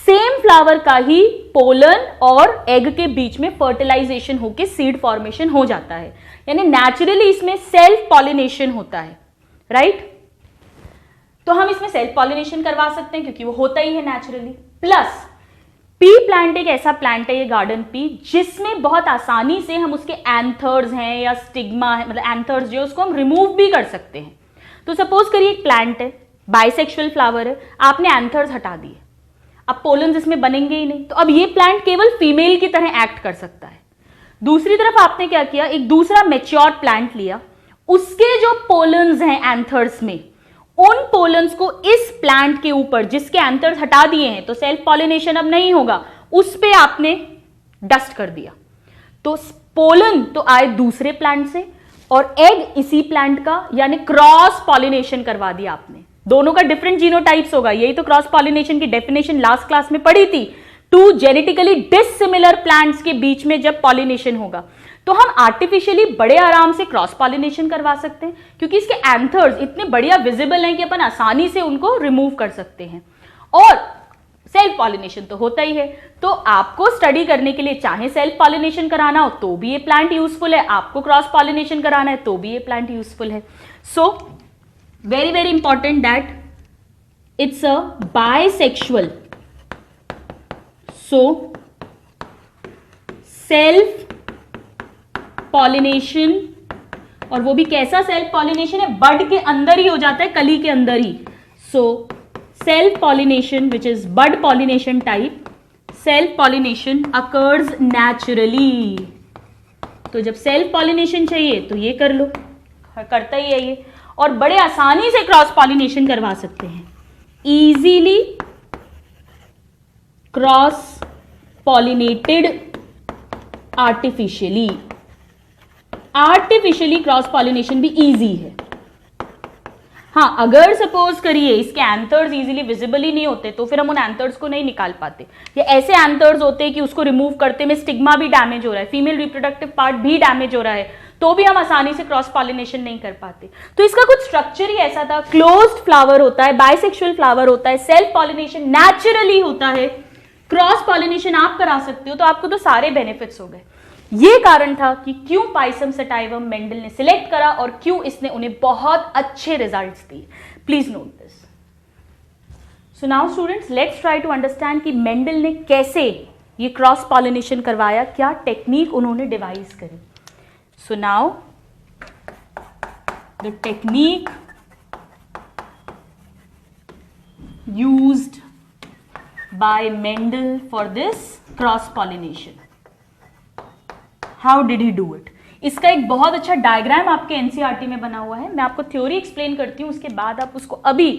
सेम फ्लावर का ही पोलन और एग के बीच में फर्टिलाइजेशन होकर सीड फॉर्मेशन हो जाता है. यानी नेचुरली इसमें सेल्फ पॉलिनेशन होता है, राइट? तो हम इसमें सेल्फ पॉलिनेशन करवा सकते हैं क्योंकि वो होता ही है नेचुरली. प्लस पी प्लांट एक ऐसा प्लांट है, ये गार्डन पी, जिसमें बहुत आसानी से हम उसके एंथर्स हैं या स्टिग्मा है, मतलब एंथर्स जो, उसको हम रिमूव भी कर सकते हैं. तो सपोज करिए एक प्लांट है, बाइसेक्सुअल फ्लावर है, आपने एंथर्स हटा दिए, अब पोलन्स इसमें बनेंगे ही नहीं, तो अब ये प्लांट केवल फीमेल की तरह एक्ट कर सकता है. दूसरी तरफ आपने क्या किया, एक दूसरा मेच्योर प्लांट लिया, उसके जो पोलन्स हैं एंथर्स में, उन पोलन्स को इस प्लांट के ऊपर, जिसके एंथर्स हटा दिए हैं, तो सेल्फ पॉलिनेशन अब नहीं होगा, उस पे आपने डस्ट कर दिया. तो पोलन तो आए दूसरे प्लांट से और एग इसी प्लांट का, यानी क्रॉस पॉलिनेशन करवा दिया आपने. दोनों का डिफरेंट जीनोटाइप्स होगा, यही तो क्रॉस पॉलिनेशन की डेफिनेशन लास्ट क्लास में पढ़ी थी. 2 जेनेटिकली डिसिमिलर प्लांट्स के बीच में जब पॉलिनेशन होगा, तो हम आर्टिफिशियली बड़े आराम से क्रॉस पॉलिनेशन करवा सकते हैं, क्योंकि इसके एंथर्स इतने बढ़िया विजिबल हैं कि अपन आसानी से उनको रिमूव कर सकते हैं. और सेल्फ पॉलिनेशन तो होता ही है. तो आपको स्टडी करने के लिए चाहे सेल्फ पॉलिनेशन कराना हो तो भी ये प्लांट यूजफुल है, आपको क्रॉस पॉलिनेशन कराना है तो भी ये प्लांट यूजफुल है. So very very important that it's a bisexual, so self pollination, और वो भी कैसा सेल्फ पॉलिनेशन है, बड के अंदर ही हो जाता है, कली के अंदर ही. So self pollination which is bud pollination type, self pollination occurs naturally. तो जब सेल्फ पॉलिनेशन चाहिए तो ये कर लो, करता ही है ये, और बड़े आसानी से क्रॉस पॉलिनेशन करवा सकते हैं. Easily cross pollinated artificially. Artificially cross pollination भी इजी है. हाँ, अगर सपोज करिए इसके एंथर्स इजीली विजिबल ही नहीं होते तो फिर हम उन एंथर्स को नहीं निकाल पाते, या ऐसे एंथर्स होते हैं कि उसको रिमूव करते में स्टिग्मा भी डैमेज हो रहा है, फीमेल रिप्रोडक्टिव पार्ट भी डैमेज हो रहा है, तो भी हम आसानी से क्रॉस पॉलिनेशन नहीं कर पाते। तो इसका कुछ स्ट्रक्चर ही ऐसा था, क्लोज्ड फ्लावर होता है, बाइसेक्सुअल फ्लावर होता है, सेल्फ पॉलिनेशन नेचुरली होता है, क्रॉस पॉलिनेशन आप करा सकते हो, तो आपको तो सारे बेनिफिट्स हो गए। ये कारण था कि क्यों पाइसम सटाइवम मेंडल ने सिलेक्ट करा और क्यों इसने उन्हें बहुत अच्छे रिजल्ट्स दिए। Please note this. So now students, let's try to understand कि मेंडल ने कैसे ये क्रॉस पॉलिनेशन करवाया, क्या टेक्निक उन्होंने डिवाइस करी। So now the technique used by Mendel for this cross pollination. How did he do it? इसका एक बहुत अच्छा डायग्राम आपके एनसीईआरटी में बना हुआ है, मैं आपको थ्योरी एक्सप्लेन करती हूँ, उसके बाद आप उसको अभी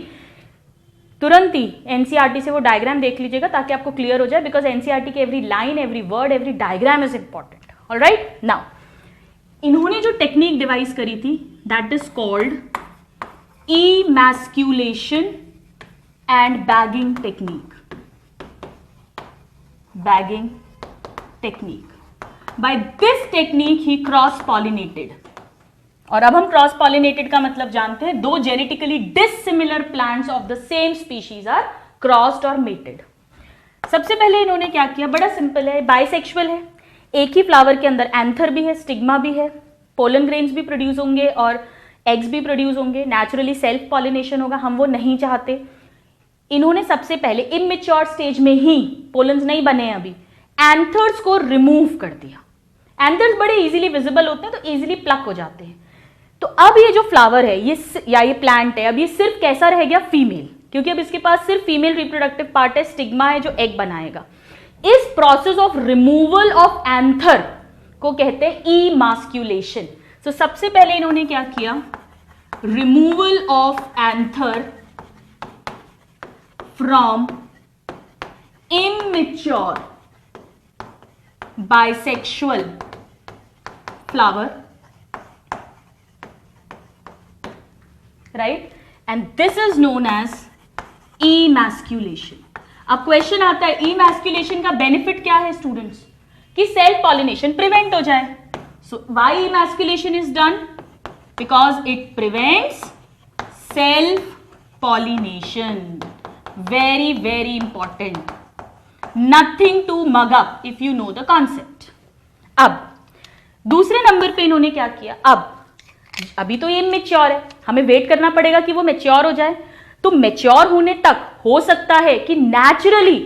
तुरंत ही एनसीईआरटी से वो डायग्राम देख लीजिएगा ताकि आपको क्लियर हो जाए, बिकॉज एनसीईआरटी के every line, every word, every diagram is important. Alright, now इन्होंने जो टेक्निक डिवाइस करी थी that is called emasculation and bagging technique. Bagging technique. By this technique he cross pollinated. और अब हम क्रॉस पॉलिनेटेड का मतलब जानते हैं, दो genetically dissimilar plants of the same species are crossed और मेटेड। सबसे पहले इन्होंने क्या किया, बड़ा सिंपल है, बाइसेक्सुअल है, एक ही फ्लावर के अंदर एंथर भी है, स्टिग्मा भी है, पोलन ग्रेन्स भी प्रोड्यूस होंगे और एग्स भी प्रोड्यूस होंगे, नेचुरली सेल्फ पॉलिनेशन होगा, हम वो नहीं चाहते। इन्होंने सबसे पहले इमेच्योर स्टेज में ही, पोलन्स नहीं बने हैं अभी, एंथर्स को रिमूव कर दिया। एंथर्स बड़े इजीली विजिबल होते हैं तो इजीली प्लक हो जाते हैं। तो अब ये जो फ्लावर है ये या ये प्लांट है, अब ये सिर्फ कैसा रह गया, फीमेल, क्योंकि अब इसके पास सिर्फ फीमेल रिप्रोडक्टिव पार्ट है, स्टिग्मा है जो एग बनाएगा। इस process of removal of anther को कहते हैं इमास्क्यूलेशन। तो सबसे पहले इन्होंने क्या किया, removal of anther from immature bisexual flower, right, and this is known as emasculation. अब क्वेश्चन आता है emasculation का बेनिफिट क्या है स्टूडेंट्स, कि सेल्फ पॉलिनेशन प्रिवेंट हो जाए। So why emasculation is done? Because it prevents self pollination. Very very important. Nothing to mug up if you know the concept. अब दूसरे नंबर पे इन्होंने क्या किया, अभी तो ये मैच्योर है, हमें वेट करना पड़ेगा कि वो मैच्योर हो जाए। तो मैच्योर होने तक हो सकता है कि नेचुरली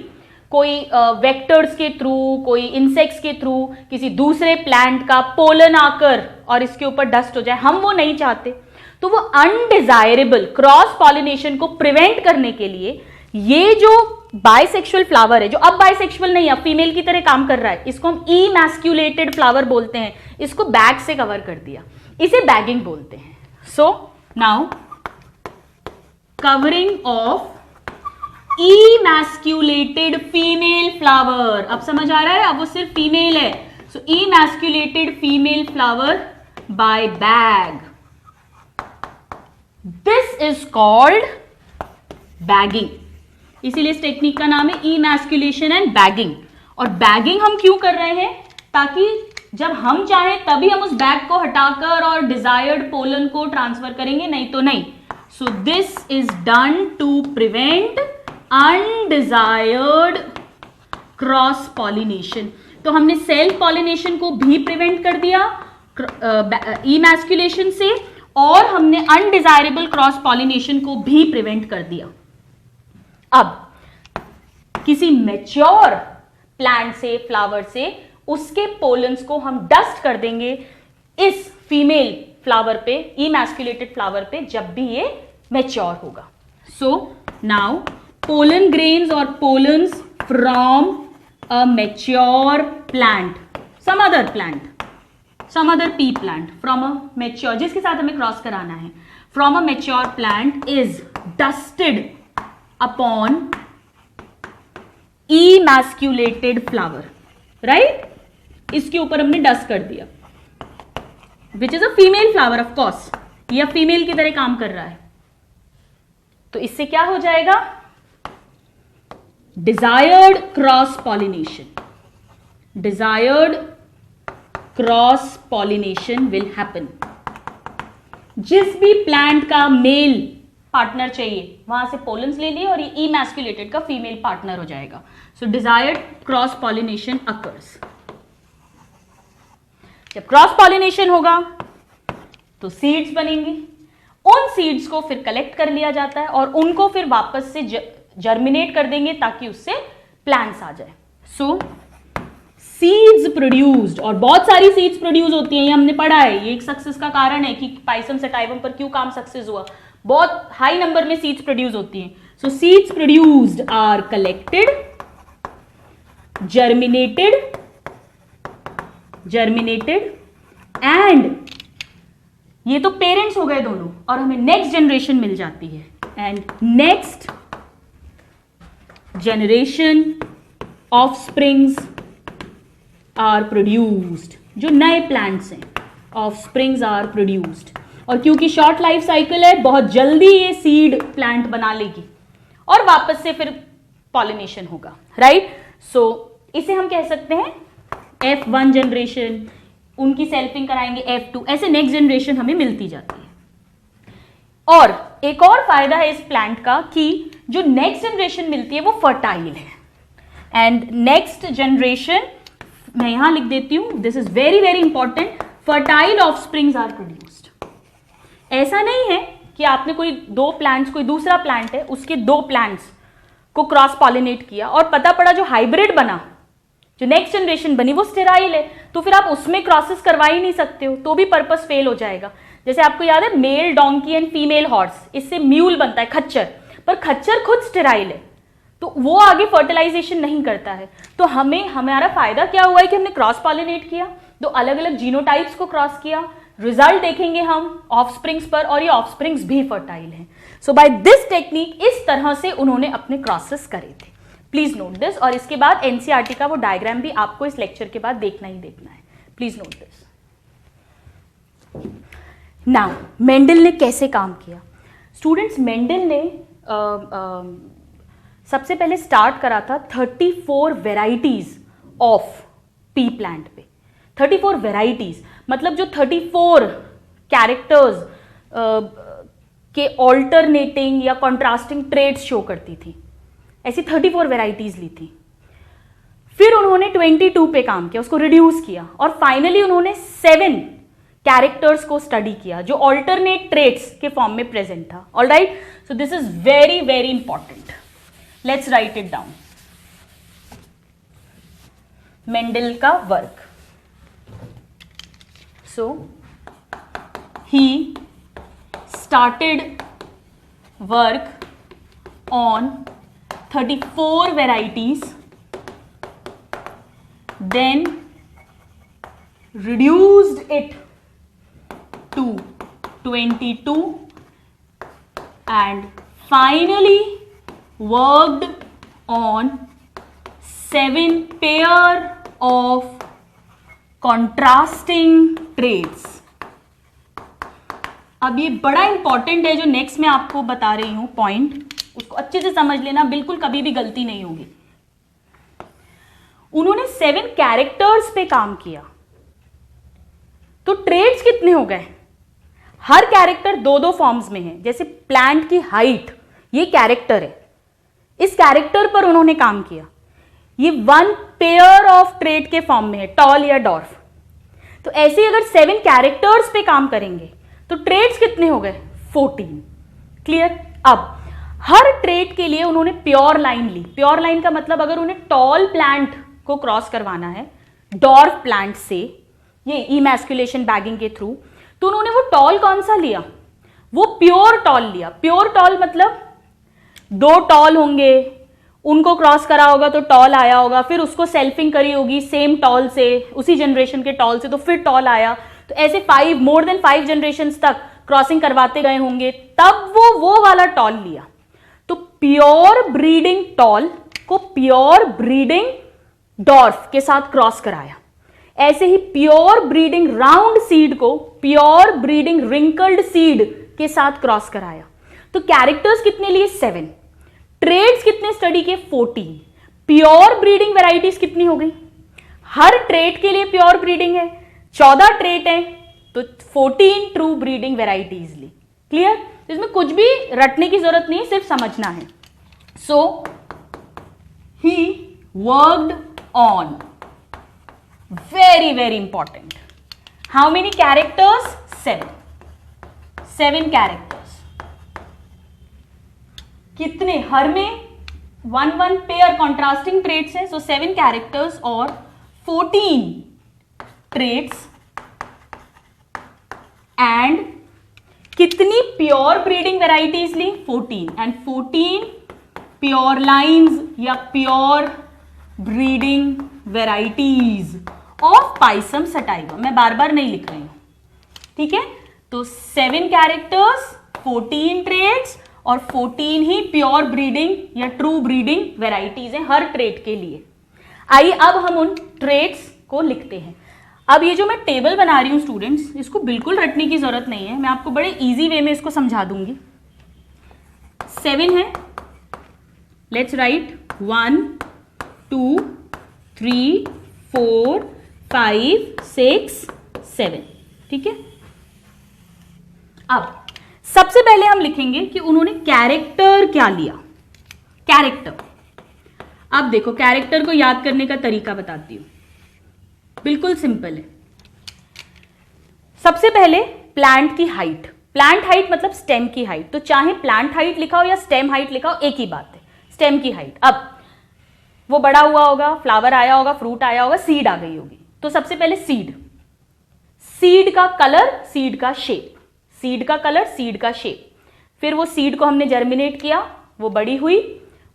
कोई वेक्टर्स के थ्रू, कोई इंसेक्ट्स के थ्रू किसी दूसरे प्लांट का पोलन आकर और इसके ऊपर डस्ट हो जाए, हम वो नहीं चाहते। तो वो अनडिजायरेबल क्रॉस पॉलिनेशन को प्रिवेंट करने के लिए ये जो बाइसेक्सुअल फ्लावर है, जो अब बाइसेक्सुअल नहीं, अब फीमेल की तरह काम कर रहा है, इसको हम इमैस्क्यूलेटेड फ्लावर बोलते हैं, इसको बैग से कवर कर दिया, इसे बैगिंग बोलते हैं। So now covering of emasculated female flower, अब समझ आ रहा है, अब वो सिर्फ फीमेल है। सो emasculated female flower by bag, this is called bagging। इसीलिए इस टेक्निक का नाम है emasculation and bagging। और बैगिंग हम क्यों कर रहे हैं, ताकि जब हम चाहें तभी हम उस बैग को हटाकर और डिजायर्ड पोलन को ट्रांसफर करेंगे, नहीं तो नहीं। So this is done to prevent undesired cross pollination. तो हमने सेल्फ पॉलिनेशन को भी प्रिवेंट कर दिया इमैस्कुलेशन से, और हमने अनडिजायरेबल क्रॉस पॉलिनेशन को भी प्रिवेंट कर दिया। अब किसी मैच्योर प्लांट से, फ्लावर से, उसके पोलन्स को हम डस्ट कर देंगे इस फीमेल फ्लावर पे, इमैस्कुलेटेड फ्लावर पे, जब भी ये मैच्योर होगा। So now pollen grains or pollens from a mature plant, some other plant, some other pea plant, from a mature, जिसके साथ हमें क्रॉस कराना है, from a mature plant is dusted upon emasculated flower, right? इसके ऊपर हमने डस्ट कर दिया, which is a female flower of course, यह फीमेल की तरह काम कर रहा है। तो इससे क्या हो जाएगा? Desired cross pollination, desired cross pollination will happen. जिस भी प्लांट का मेल पार्टनर चाहिए वहां से पोलन्स ले लिए और ये इमैस्कुलेटेड का फीमेल पार्टनर हो जाएगा। सो डिजायर्ड क्रॉस पॉलिनेशन अकर्स। जब क्रॉस पॉलिनेशन होगा तो सीड्स बनेंगे, उन सीड्स को फिर कलेक्ट कर लिया जाता है और उनको फिर वापस से जर्मिनेट कर देंगे ताकि उससे प्लांट्स आ जाए। सो सीड्स प्रोड्यूस्ड, और बहुत सारी सीड्स प्रोड्यूस होती हैं, ये हमने पढ़ा है, ये एक सक्सेस का कारण है कि पाइसम सटाइवम पर क्यों काम सक्सेस हुआ, बहुत हाई नंबर में सीड्स प्रोड्यूस होती हैं। So seeds produced are collected, germinated and ये तो पेरेंट्स हो गए दोनों, और हमें नेक्स्ट जनरेशन मिल जाती है। And next generation offsprings are produced, जो नए प्लांट्स हैं ऑफ स्प्रिंग्स आर प्रोड्यूस्ड। और क्योंकि शॉर्ट लाइफ साइकिल है, बहुत जल्दी ये सीड प्लांट बना लेगी और वापस से फिर पॉलिनेशन होगा, राइट। सो इसे हम कह सकते हैं F1 जनरेशन, उनकी सेल्फिंग कराएंगे F2, ऐसे नेक्स्ट जनरेशन हमें मिलती जाती है। और एक और फायदा है इस प्लांट का कि जो नेक्स्ट जनरेशन मिलती है वो फर्टाइल है। एंड नेक्स्ट जनरेशन मैं यहां लिख देती हूं, this is very very important, fertile offsprings are produced. ऐसा नहीं है कि आपने कोई दो प्लांट्स, कोई दूसरा प्लांट है उसके दो प्लांट्स को क्रॉस पॉलिनेट किया और पता पड़ा जो हाइब्रिड बना, जो नेक्स्ट जनरेशन बनी वो स्टेराइल है, तो फिर आप उसमें क्रॉसेस करवा ही नहीं सकते हो, तो भी पर्पस फेल हो जाएगा। जैसे आपको याद है mail donkey and female horse, इससे म्यूल बनता है खच्चर, पर खच्चर खुद स्टेराइल है तो वो आगे फर्टिलाइजेशन नहीं करता है। तो हमारा फायदा क्या हुआ है कि हमने क्रॉस पॉलिनेट किया, दो अलग अलग जीनोटाइप्स को क्रॉस किया, रिजल्ट देखेंगे हम ऑफस्प्रिंग्स पर, और ये ऑफस्प्रिंग्स भी फर्टाइल हैं। सो बाय दिस टेक्निक, इस तरह से उन्होंने अपने क्रॉसेस करे थे। प्लीज नोट दिस, और इसके बाद एनसीईआरटी का वो डायग्राम भी आपको इस लेक्चर के बाद देखना ही देखना है। Please note this. Now Mendel ने कैसे काम किया? स्टूडेंट्स, मेंडल ने सबसे पहले स्टार्ट करा था 34 वेराइटीज ऑफ पी प्लांट पे। 34 वेराइटीज मतलब जो 34 कैरेक्टर्स के ऑल्टरनेटिंग या कॉन्ट्रास्टिंग ट्रेड्स शो करती थी, ऐसी 34 वेराइटीज ली थी। फिर उन्होंने 22 पे काम किया, उसको रिड्यूस किया, और फाइनली उन्होंने 7 कैरेक्टर्स को स्टडी किया जो ऑल्टरनेट ट्रेड्स के फॉर्म में प्रेजेंट था। Alright, so this is very very important, let's write it down. Mendel का work, so he started work on 34 varieties, then reduced it to 22 and finally worked on 7 pair of contrasting traits। अब ये बड़ा इंपॉर्टेंट है जो नेक्स्ट मैं आपको बता रही हूं पॉइंट, उसको अच्छे से समझ लेना, बिल्कुल कभी भी गलती नहीं होगी। उन्होंने 7 कैरेक्टर्स पे काम किया, तो ट्रेड्स कितने हो गए? हर कैरेक्टर 2-2 फॉर्म्स में है। जैसे प्लांट की हाइट, ये कैरेक्टर है, इस कैरेक्टर पर उन्होंने काम किया, ये 1 पेयर ऑफ ट्रेड के फॉर्म में है, टॉल या डॉर्फ। तो ऐसे अगर 7 कैरेक्टर्स पे काम करेंगे तो ट्रेड्स कितने हो गए? 14। क्लियर? अब हर ट्रेड के लिए उन्होंने प्योर लाइन ली। प्योर लाइन का मतलब अगर उन्हें टॉल प्लांट को क्रॉस करवाना है डॉर्फ प्लांट से, ये इमैस्कुलेशन बैगिंग के थ्रू, तो उन्होंने वो टॉल कौन सा लिया? वो प्योर टॉल लिया। प्योर टॉल मतलब 2 टॉल होंगे, उनको क्रॉस करा होगा तो टॉल आया होगा, फिर उसको सेल्फिंग करी होगी सेम टॉल से, उसी जनरेशन के टॉल से, तो फिर टॉल आया। तो ऐसे 5 मोर देन 5 जनरेशंस तक क्रॉसिंग करवाते गए होंगे, तब वो वाला टॉल लिया। तो प्योर ब्रीडिंग टॉल को प्योर ब्रीडिंग डॉर्फ के साथ क्रॉस कराया। ऐसे ही प्योर ब्रीडिंग राउंड सीड को प्योर ब्रीडिंग रिंकल्ड सीड के साथ क्रॉस कराया। तो कैरेक्टर्स कितने लिए 7, ट्रेड्स कितने स्टडी के 14, प्योर ब्रीडिंग वेराइटीज कितनी हो गई, हर ट्रेट के लिए प्योर ब्रीडिंग है, 14 ट्रेट है तो 14 ट्रू ब्रीडिंग वेराइटीज ली। क्लियर? इसमें कुछ भी रटने की जरूरत नहीं है, सिर्फ समझना है। So he worked on, very important, how many characters? 7 characters। कितने? हर में 1 पेयर कॉन्ट्रास्टिंग ट्रेट्स हैं, सो 7 कैरेक्टर्स और 14 ट्रेट्स एंड कितनी प्योर ब्रीडिंग वेराइटीज ली? 14 एंड 14 प्योर लाइन्स या pure breeding varieties of pisum sativa. मैं बार बार नहीं लिख रही हूं, ठीक है? तो 7 कैरेक्टर्स, 14 ट्रेट्स और 14 ही प्योर ब्रीडिंग या ट्रू ब्रीडिंग वेराइटीज हैं हर ट्रेट के लिए। आइए अब हम उन ट्रेट्स को लिखते हैं। अब ये जो मैं टेबल बना रही हूं स्टूडेंट्स, इसको बिल्कुल रटने की जरूरत नहीं है, मैं आपको बड़े इजी वे में इसको समझा दूंगी। 7 है, लेट्स राइट 1 2 3 4 5 6 7, ठीक है? अब सबसे पहले हम लिखेंगे कि उन्होंने कैरेक्टर क्या लिया। कैरेक्टर, अब देखो कैरेक्टर को याद करने का तरीका बताती हूं, बिल्कुल सिंपल है। सबसे पहले प्लांट की हाइट, प्लांट हाइट मतलब स्टेम की हाइट, तो चाहे प्लांट हाइट लिखा हो या स्टेम हाइट लिखा हो, एक ही बात है, स्टेम की हाइट। अब वो बड़ा हुआ होगा, फ्लावर आया होगा, फ्रूट आया होगा, सीड आ गई होगी, तो सबसे पहले सीड, सीड का कलर, सीड का शेप, सीड का कलर, सीड का शेप, फिर वो सीड को हमने जर्मिनेट किया, वो बड़ी हुई,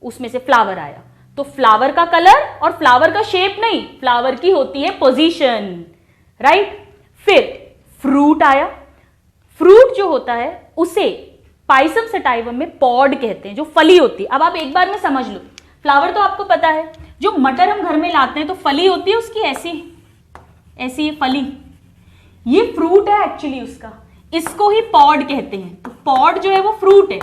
उसमें से फ्लावर आया, तो फ्लावर का कलर और फ्लावर का शेप नहीं, फ्लावर की होती है पोजीशन, राइट? फिर फ्रूट आया, फ्रूट जो होता है उसे पाइसम सटाइवम में पॉड कहते हैं, जो फली होती है। अब आप एक बार में समझ लो, फ्लावर तो आपको पता है, जो मटर हम घर में लाते हैं तो फली होती है उसकी, ऐसी ऐसी फली, ये फ्रूट है एक्चुअली उसका, इसको ही पॉड कहते हैं। तो पॉड जो है वो फ्रूट है,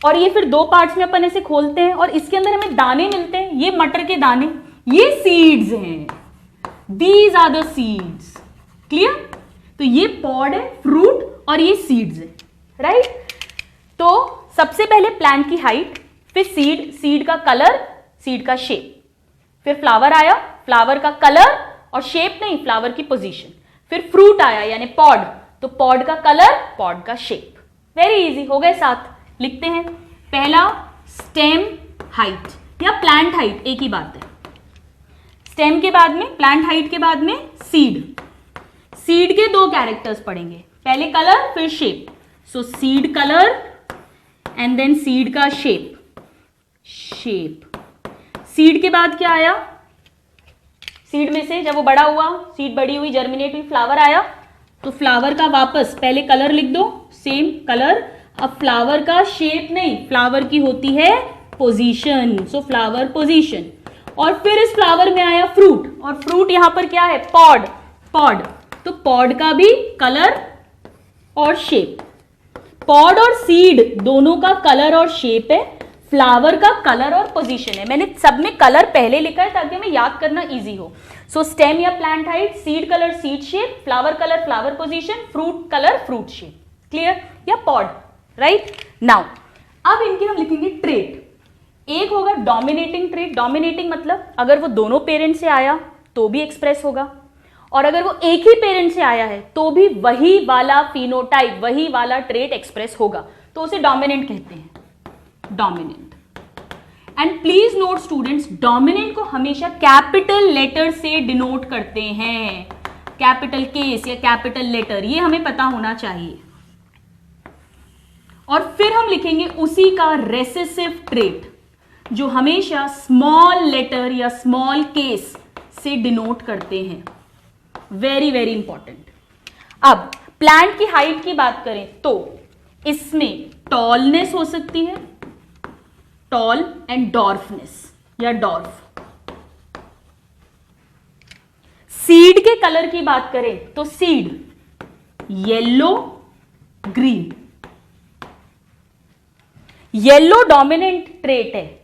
और ये फिर 2 पार्ट्स में अपन ऐसे खोलते हैं और इसके अंदर हमें दाने मिलते हैं, ये मटर के दाने, ये सीड्स हैं, these are the seeds. Clear? तो ये पॉड है, फ्रूट, और ये सीड्स है, राइट? तो सबसे पहले प्लांट की हाइट, फिर सीड, सीड का कलर, सीड का शेप, फिर फ्लावर आया, फ्लावर का कलर और शेप नहीं, फ्लावर की पोजीशन, फिर फ्रूट आया यानी पॉड, तो पॉड का कलर, पॉड का शेप। वेरी इजी, हो गए 7। लिखते हैं, पहला स्टेम हाइट या प्लांट हाइट, एक ही बात है, स्टेम के बाद में, प्लांट हाइट के बाद में सीड, सीड के 2 कैरेक्टर्स पढ़ेंगे, पहले कलर फिर shape, so seed colour and then seed का शेप, शेप। सीड के बाद क्या आया? सीड में से जब वो बड़ा हुआ, सीड बड़ी हुई, जर्मिनेट हुई, फ्लावर आया, तो फ्लावर का वापस पहले कलर लिख दो, सेम कलर। अब फ्लावर का शेप नहीं, फ्लावर की होती है पोजीशन, सो फ्लावर पोजीशन। और फिर इस फ्लावर में आया फ्रूट, और फ्रूट यहां पर क्या है? पॉड, पॉड, तो पॉड का भी कलर और शेप, पॉड और सीड दोनों का कलर और शेप है, फ्लावर का कलर और पोजीशन है। मैंने सब में कलर पहले लिखा है ताकि हमें याद करना इजी हो। सो स्टेम या plant height, seed colour, seed shape, flower colour, flower position, fruit colour, fruit shape. Clear? या पॉड, राइट? नाउ अब इनके हम लिखेंगे ट्रेट। एक होगा डोमिनेटिंग ट्रेट, डोमिनेटिंग मतलब अगर वो दोनों पेरेंट से आया तो भी एक्सप्रेस होगा, और अगर वो एक ही पेरेंट से आया है तो भी वही वाला फिनोटाइप, वही वाला ट्रेट एक्सप्रेस होगा, तो उसे डोमिनेंट कहते हैं, dominant. And please note students, dominant को हमेशा कैपिटल लेटर से डिनोट करते हैं, कैपिटल केस या कैपिटल लेटर, ये हमें पता होना चाहिए। और फिर हम लिखेंगे उसी का रेसेसिव ट्रेट, जो हमेशा स्मॉल लेटर या स्मॉल केस से डिनोट करते हैं। Very very important. अब प्लांट की हाइट की बात करें तो इसमें टॉलनेस हो सकती है, टॉल एंड डॉर्फनेस या डॉर्फ। सीड के कलर की बात करें तो seed yellow green, yellow dominant trait है,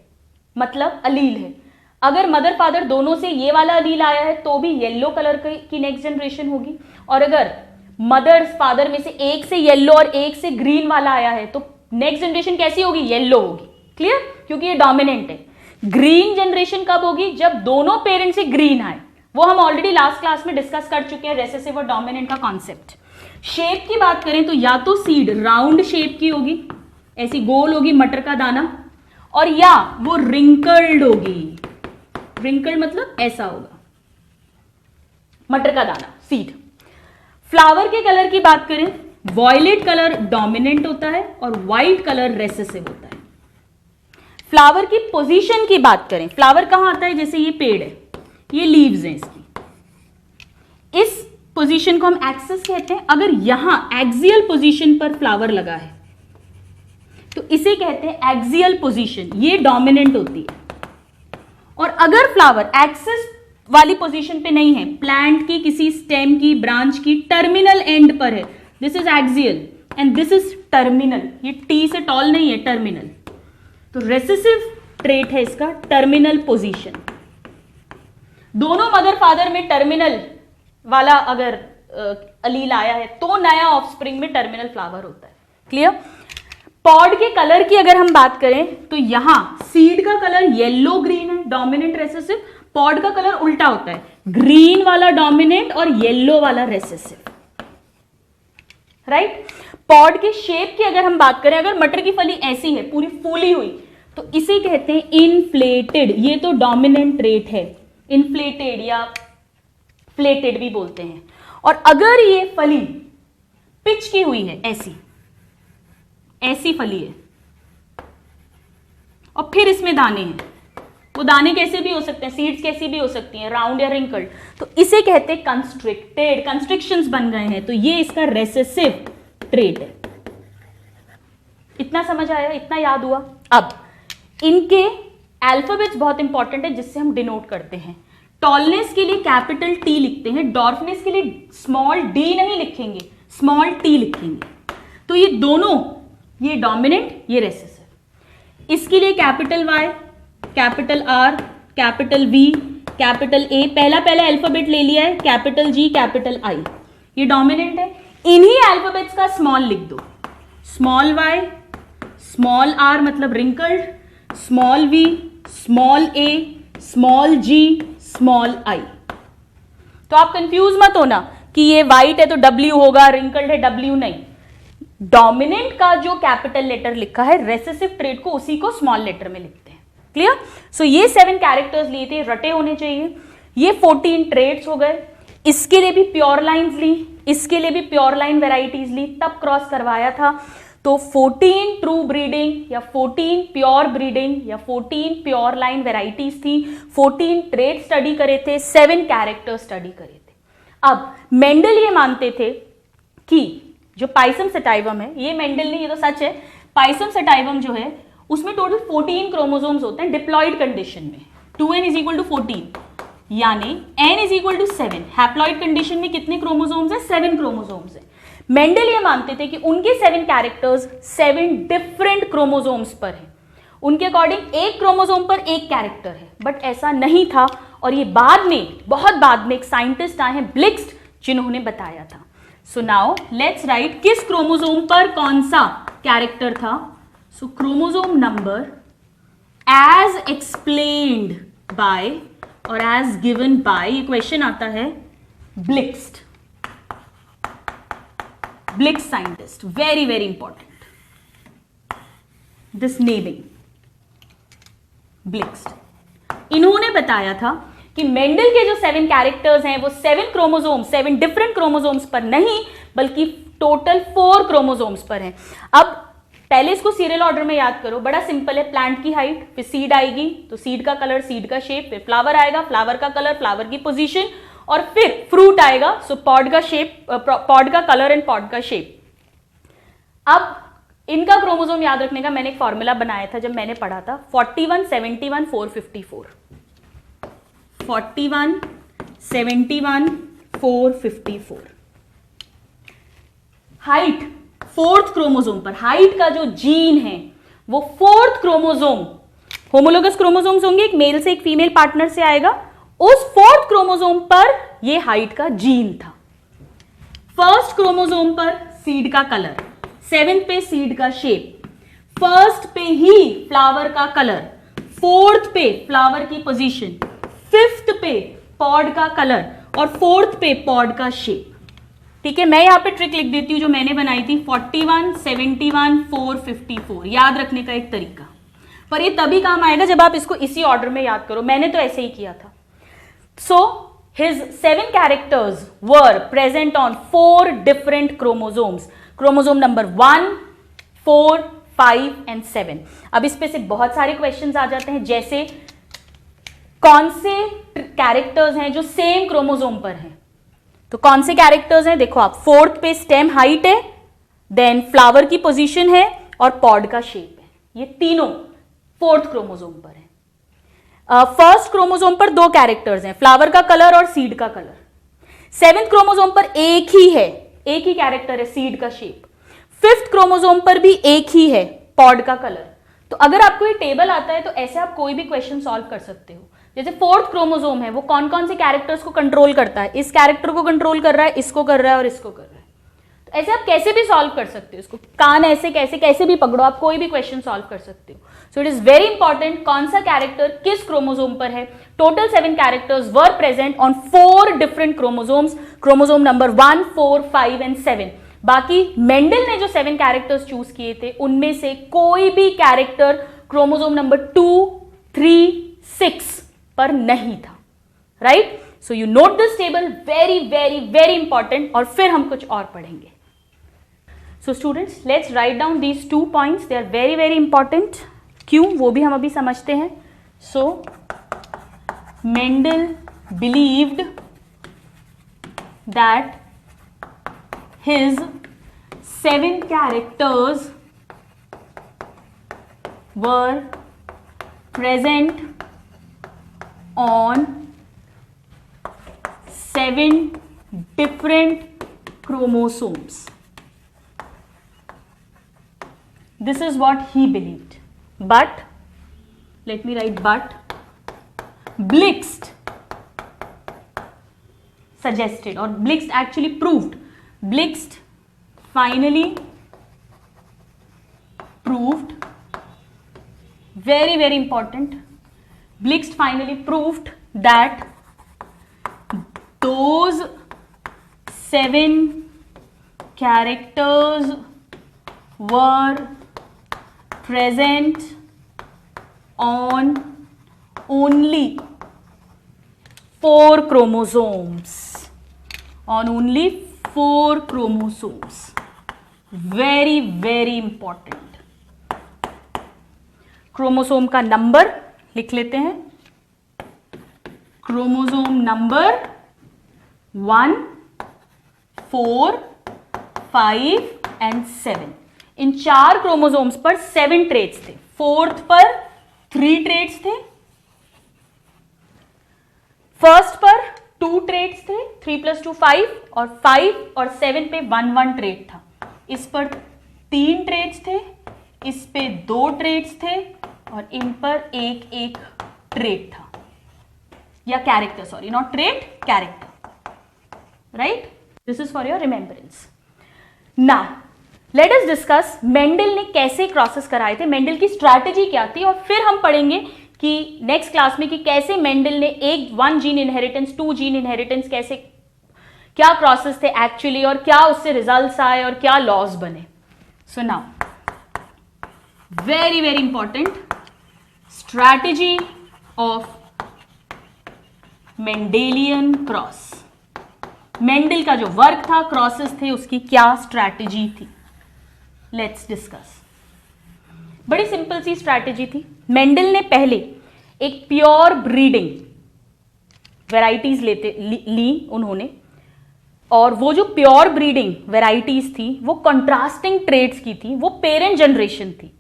मतलब अलील है। अगर मदर फादर दोनों से ये वाला अलील आया है तो भी येलो कलर की नेक्स्ट जनरेशन होगी, और अगर मदर फादर में से एक से येलो और एक से ग्रीन वाला आया है तो नेक्स्ट जनरेशन कैसी होगी? येलो होगी। क्लियर? क्योंकि ये डोमिनेंट है। ग्रीन जनरेशन कब होगी? जब दोनों पेरेंट से ग्रीन आए, वो हम ऑलरेडी लास्ट क्लास में डिस्कस कर चुके हैं, रेसेसिव और डोमिनेंट का कॉन्सेप्ट। शेप की बात करें तो या तो सीड राउंड शेप की होगी, ऐसी गोल होगी मटर का दाना, और या वो रिंकल्ड होगी। रिंकल्ड मतलब ऐसा होगा मटर का दाना, सीड। फ्लावर के कलर की बात करें, वॉयलेट कलर डोमिनेंट होता है और व्हाइट कलर रेसेसिव होता है। फ्लावर की पोजीशन की बात करें, फ्लावर कहां आता है? जैसे ये पेड़ है, ये लीव्स हैं इसकी, इस पोजीशन को हम एक्सिस कहते हैं। अगर यहां एक्सियल पोजीशन पर फ्लावर लगा है तो इसे कहते हैं एक्सियल पोजीशन, ये डोमिनेंट होती है। और अगर फ्लावर एक्सिस वाली पोजीशन पे नहीं है, प्लांट की किसी स्टेम की, ब्रांच की टर्मिनल एंड पर है, this is axial and this is terminal, ये टी से टॉल नहीं है, टर्मिनल, तो रेसेसिव ट्रेट है इसका टर्मिनल पोजीशन। दोनों मदर फादर में टर्मिनल वाला अगर अलील आया है तो नया ऑफस्प्रिंग में टर्मिनल फ्लावर होता है। क्लियर? पॉड के कलर की अगर हम बात करें तो यहां सीड का कलर येलो ग्रीन है, डोमिनेंट रेसेसिव। पॉड का कलर उल्टा होता है, ग्रीन वाला डोमिनेंट और येलो वाला रेसेसिव। राइट? पॉड के शेप की अगर हम बात करें, अगर मटर की फली ऐसी है, पूरी फूली हुई, तो इसे कहते हैं इनफ्लेटेड, ये तो डोमिनेंट ट्रेट है, इनफ्लेटेड या फ्लेटेड भी बोलते हैं। और अगर ये फली पिच की हुई है, ऐसी फली है और फिर इसमें दाने हैं, वो दाने कैसे भी हो सकते हैं, सीड्स कैसी भी हो सकती हैं, राउंड या रिंकल्ड, तो इसे कहते हैं कंस्ट्रिक्टेड, कंस्ट्रिक्शंस बन गए हैं, तो ये इसका रेसेसिव ट्रेट है। इतना समझ आया? इतना याद हुआ? अब इनके अल्फाबेट्स बहुत इंपॉर्टेंट है जिससे हम डिनोट करते हैं। टॉलनेस के लिए कैपिटल टी लिखते हैं, डॉर्फनेस के लिए स्मॉल डी नहीं लिखेंगे, स्मॉल टी लिखेंगे। तो ये दोनों, ये डोमिनेंट, ये रेसेसिव। इसके लिए capital Y, capital R, capital V, capital A, पहला अल्फाबेट ले लिया है, कैपिटल जी, कैपिटल आई, ये डोमिनेंट है। इन्हीं अल्फाबेट्स का स्मॉल लिख दो, स्मॉल वाई, स्मॉल आर मतलब wrinkled, small V, small A, small G, small I. तो आप कंफ्यूज मत होना कि ये वाइट है तो डब्ल्यू होगा, रिंकल्ड है डब्ल्यू नहीं। डोमिनेंट का जो कैपिटल लेटर लिखा है, रेसेसिव ट्रेट को उसी को स्मॉल लेटर में लिखते हैं। क्लियर? सो ये 7 कैरेक्टर्स लिए थे, रटे होने चाहिए। ये 14 ट्रेट्स हो गए। इसके लिए भी प्योर लाइन्स ली, इसके लिए भी प्योर लाइन वेराइटीज ली, तब क्रॉस करवाया था। तो 14 ट्रू ब्रीडिंग या 14 प्योर ब्रीडिंग या 14 प्योर लाइन वेराइटीज थी, 14 ट्रेट स्टडी करे थे, 7 कैरेक्टर स्टडी करे थे। अब मेंडल ये मानते थे कि जो पाइसम सटाइवम है, ये मेंडल नहीं, ये तो सच है, पाइसम सटाइवम जो है उसमें टोटल 14 क्रोमोसोम्स होते हैं डिप्लॉइड कंडीशन में, 2n = 14, यानी n = 7। हैप्लॉइड कंडीशन में कितने क्रोमोसोम्स हैं? 7 क्रोमोसोम्स हैं। मेंडल ये मानते थे कि उनके 7 कैरेक्टर्स 7 डिफरेंट क्रोमोसोम्स पर हैं। उनके अकॉर्डिंग एक क्रोमोसोम पर एक कैरेक्टर है, बट ऐसा नहीं था। और ये बाद में, बहुत बाद में एक साइंटिस्ट आए हैं, ब्लिक्स्ट, जिन्होंने बताया था। सो नाउ लेट्स राइट किस क्रोमोसोम पर कौन सा कैरेक्टर था। So chromosome number as explained by और एज गिवन बाय, ये क्वेश्चन आता है Blixt, Blix scientist, very very important this naming, Blixt. इन्होंने बताया था कि मेंडल के जो 7 कैरेक्टर्स हैं वो 7 क्रोमोसोम्स, 7 डिफरेंट क्रोमोसोम्स पर नहीं, बल्कि टोटल 4 क्रोमोसोम्स पर हैं। अब पहले इसको सीरियल ऑर्डर में याद करो, बड़ा सिंपल है। प्लांट की हाइट, फिर सीड आएगी तो सीड का कलर, सीड का शेप, फिर फ्लावर आएगा, फ्लावर का कलर, फ्लावर की पोजीशन, और फिर फ्रूट आएगा। सो पॉड का शेप, पॉड का कलर एंड पॉड का शेप। अब इनका क्रोमोसोम याद रखने का मैंने एक फॉर्मूला बनाया था जब मैंने पढ़ा था, 41 71 454, 41 71 454। हाइट 4th क्रोमोसोम पर, हाइट का जो जीन है वो फोर्थ क्रोमोसोम, होमोलोगस क्रोमोसोम्स होंगे, एक मेल से एक फीमेल पार्टनर से आएगा, उस फोर्थ क्रोमोसोम पर ये हाइट का जीन था। फर्स्ट क्रोमोसोम पर सीड का कलर, सेवेंथ पे सीड का शेप, फर्स्ट पे ही फ्लावर का कलर, फोर्थ पे फ्लावर की पोजीशन, फिफ्थ पे पॉड का कलर और फोर्थ पे पॉड का शेप। ठीक है, मैं यहां पे ट्रिक लिख देती हूं जो मैंने बनाई थी, 41, 71, 4, 54, याद रखने का एक तरीका। पर ये तभी काम आएगा जब आप इसको इसी ऑर्डर में याद करो, मैंने तो ऐसे ही किया था। सो his 7 characters were present on 4 different chromosomes, chromosome number 1, 4, 5 and 7। अब इस पे से बहुत सारे क्वेश्चंस आ जाते हैं, जैसे कौन से कैरेक्टर्स हैं जो सेम क्रोमोसोम पर हैं। तो कौन से कैरेक्टर्स हैं, देखो आप, फोर्थ पे स्टेम हाइट है, देन फ्लावर की पोजीशन है और पॉड का शेप है, ये तीनों फोर्थ क्रोमोसोम पर है। फर्स्ट क्रोमोसोम पर 2 कैरेक्टर्स हैं, फ्लावर का कलर और सीड का कलर। सेवेंथ क्रोमोसोम पर एक ही है, एक ही कैरेक्टर है, सीड का शेप। फिफ्थ क्रोमोसोम पर भी एक ही है, पॉड का कलर। तो अगर आपको ये टेबल आता है तो ऐसे आप कोई भी क्वेश्चन सॉल्व कर सकते हो। जैसे फोर्थ क्रोमोसोम है, वो कौन कौन से कैरेक्टर्स को कंट्रोल करता है, इस कैरेक्टर को कंट्रोल कर रहा है, इसको कर रहा है और इसको कर रहा है। तो ऐसे आप कैसे भी सॉल्व कर सकते हो इसको, कान ऐसे कैसे कैसे भी पकड़ो, आप कोई भी क्वेश्चन सॉल्व कर सकते हो। सो इट इज वेरी इंपॉर्टेंट कौन सा कैरेक्टर किस क्रोमोसोम पर है। Total 7 characters were present on 4 different chromosomes, chromosome number 1, 4, 5 and 7। बाकी मेंडल ने जो 7 कैरेक्टर्स चूज किए थे उनमें से कोई भी कैरेक्टर क्रोमोसोम नंबर 2, 3, 6 पर नहीं था, right. So you note this table, very very very important. और फिर हम कुछ और पढ़ेंगे। So students, let's write down these 2 points, they are very very important. क्यों, वो भी हम अभी समझते हैं। So Mendel believed that his 7 characters were present on 7 different chromosomes. This is what he believed. But, let me write but, Blixt suggested, or Blixt actually proved, Blixt finally proved, very very important, Blixt finally proved that those 7 characters were present on only 4 chromosomes, on only 4 chromosomes. Very very important. Chromosome का नंबर लिख लेते हैं, chromosome number 1, 4, 5 and 7। In 4 chromosomes पर 7 ट्रेट्स थे, फोर्थ पर 3 ट्रेट्स थे, फर्स्ट पर 2 ट्रेट्स थे, 3 + 2 5, और 5 और 7 पे 1 ट्रेट था। इस पर 3 ट्रेट्स थे, इस पे 2 ट्रेट्स थे और इन पर एक ट्रेट था, या character, sorry not trait, character, right. This is for your remembrance. Now let us discuss Mendel ने कैसे क्रॉसेस कराए थे, मेंडल की स्ट्रैटेजी क्या थी, और फिर हम पढ़ेंगे कि नेक्स्ट क्लास में कि कैसे मेंडल ने 1 जीन इनहेरिटेंस, 2 जीन इनहेरिटेंस, कैसे क्या प्रोसेस थे एक्चुअली, और क्या उससे रिजल्ट्स आए और क्या लॉज बने। So now very very important, strategy of Mendelian cross. Mendel का जो वर्क था, क्रॉसेस थे, उसकी क्या स्ट्रैटेजी थी, लेट्स डिस्कस। बड़ी सिंपल सी स्ट्रैटेजी थी। मेंडल ने पहले एक प्योर ब्रीडिंग वेराइटीज ली उन्होंने, और वो जो प्योर ब्रीडिंग वेराइटीज थी वो कंट्रास्टिंग ट्रेड्स की थी, वो पेरेंट जनरेशन थी।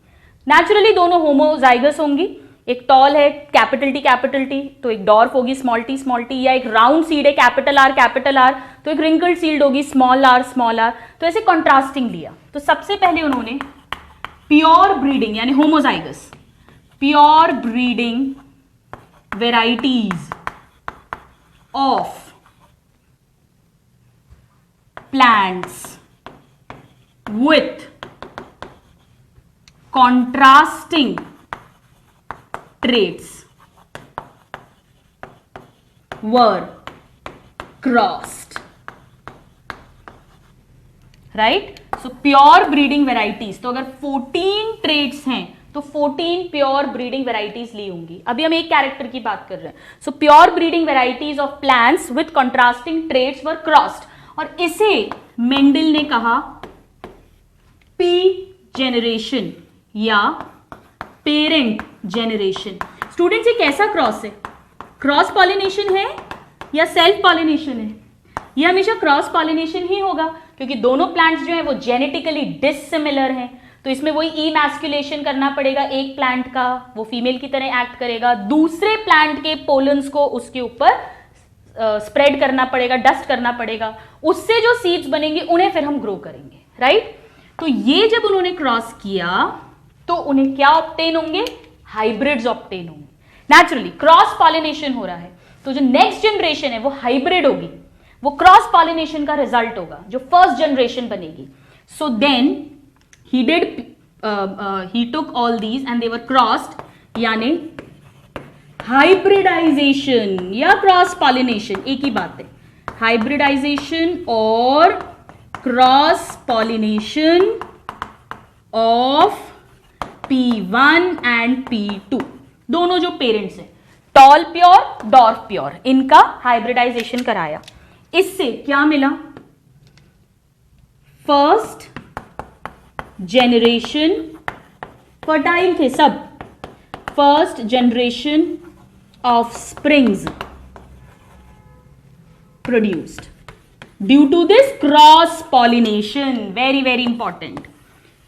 नेचुरली दोनों होमोजाइगस होंगी, एक टॉल है कैपिटल टी, तो एक डॉर्फ होगी स्मॉल टी, या एक राउंड सीड है कैपिटल आर, तो एक रिंकल्ड सीड होगी स्मॉल आर। तो ऐसे कंट्रास्टिंग लिया। तो सबसे पहले उन्होंने प्योर ब्रीडिंग यानी homozygous, pure breeding varieties of plants with contrasting traits were crossed. Right? So pure breeding varieties, तो अगर 14 ट्रेड्स हैं तो 14 प्योर ब्रीडिंग वेराइटीज ली होंगी. अभी हम एक कैरेक्टर की बात कर रहे हैं. So pure breeding varieties of plants with contrasting traits were crossed, और इसे मेंडल ने कहा पी जेनरेशन या पेरेंट जेनरेशन. स्टूडेंट्स, ये कैसा क्रॉस है? क्रॉस पॉलिनेशन है या सेल्फ पॉलिनेशन है? ये हमेशा क्रॉस पॉलिनेशन ही होगा, क्योंकि दोनों प्लांट्स जो है वो जेनेटिकली डिसिमिलर हैं. तो इसमें वही इमैस्कुलेशन करना पड़ेगा. एक प्लांट का वो फीमेल की तरह एक्ट करेगा, दूसरे प्लांट के पोलन्स को उसके ऊपर स्प्रेड करना पड़ेगा, डस्ट करना पड़ेगा. उससे जो सीड्स बनेंगे उन्हें फिर हम ग्रो करेंगे. राइट? तो ये जब उन्होंने क्रॉस किया तो उन्हें क्या ऑब्टेन होंगे? हाइब्रिड्स ऑब्टेन होंगे. नेचुरली क्रॉस पॉलिनेशन हो रहा है, तो जो नेक्स्ट जनरेशन है वो हाइब्रिड होगी, वो क्रॉस पॉलिनेशन का रिजल्ट होगा, जो फर्स्ट जनरेशन बनेगी. So then he took all these and they were crossed, यानी हाइब्रिडाइजेशन या क्रॉस पॉलिनेशन एक ही बात है. हाइब्रिडाइजेशन और cross pollination of P1 and P2, दोनों जो पेरेंट्स हैं, टॉल प्योर, डॉर्फ प्योर, इनका हाइब्रिडाइजेशन कराया. इससे क्या मिला? फर्स्ट जनरेशन फर्टाइल थे सब. First generation offsprings produced due to this cross pollination. Very very important.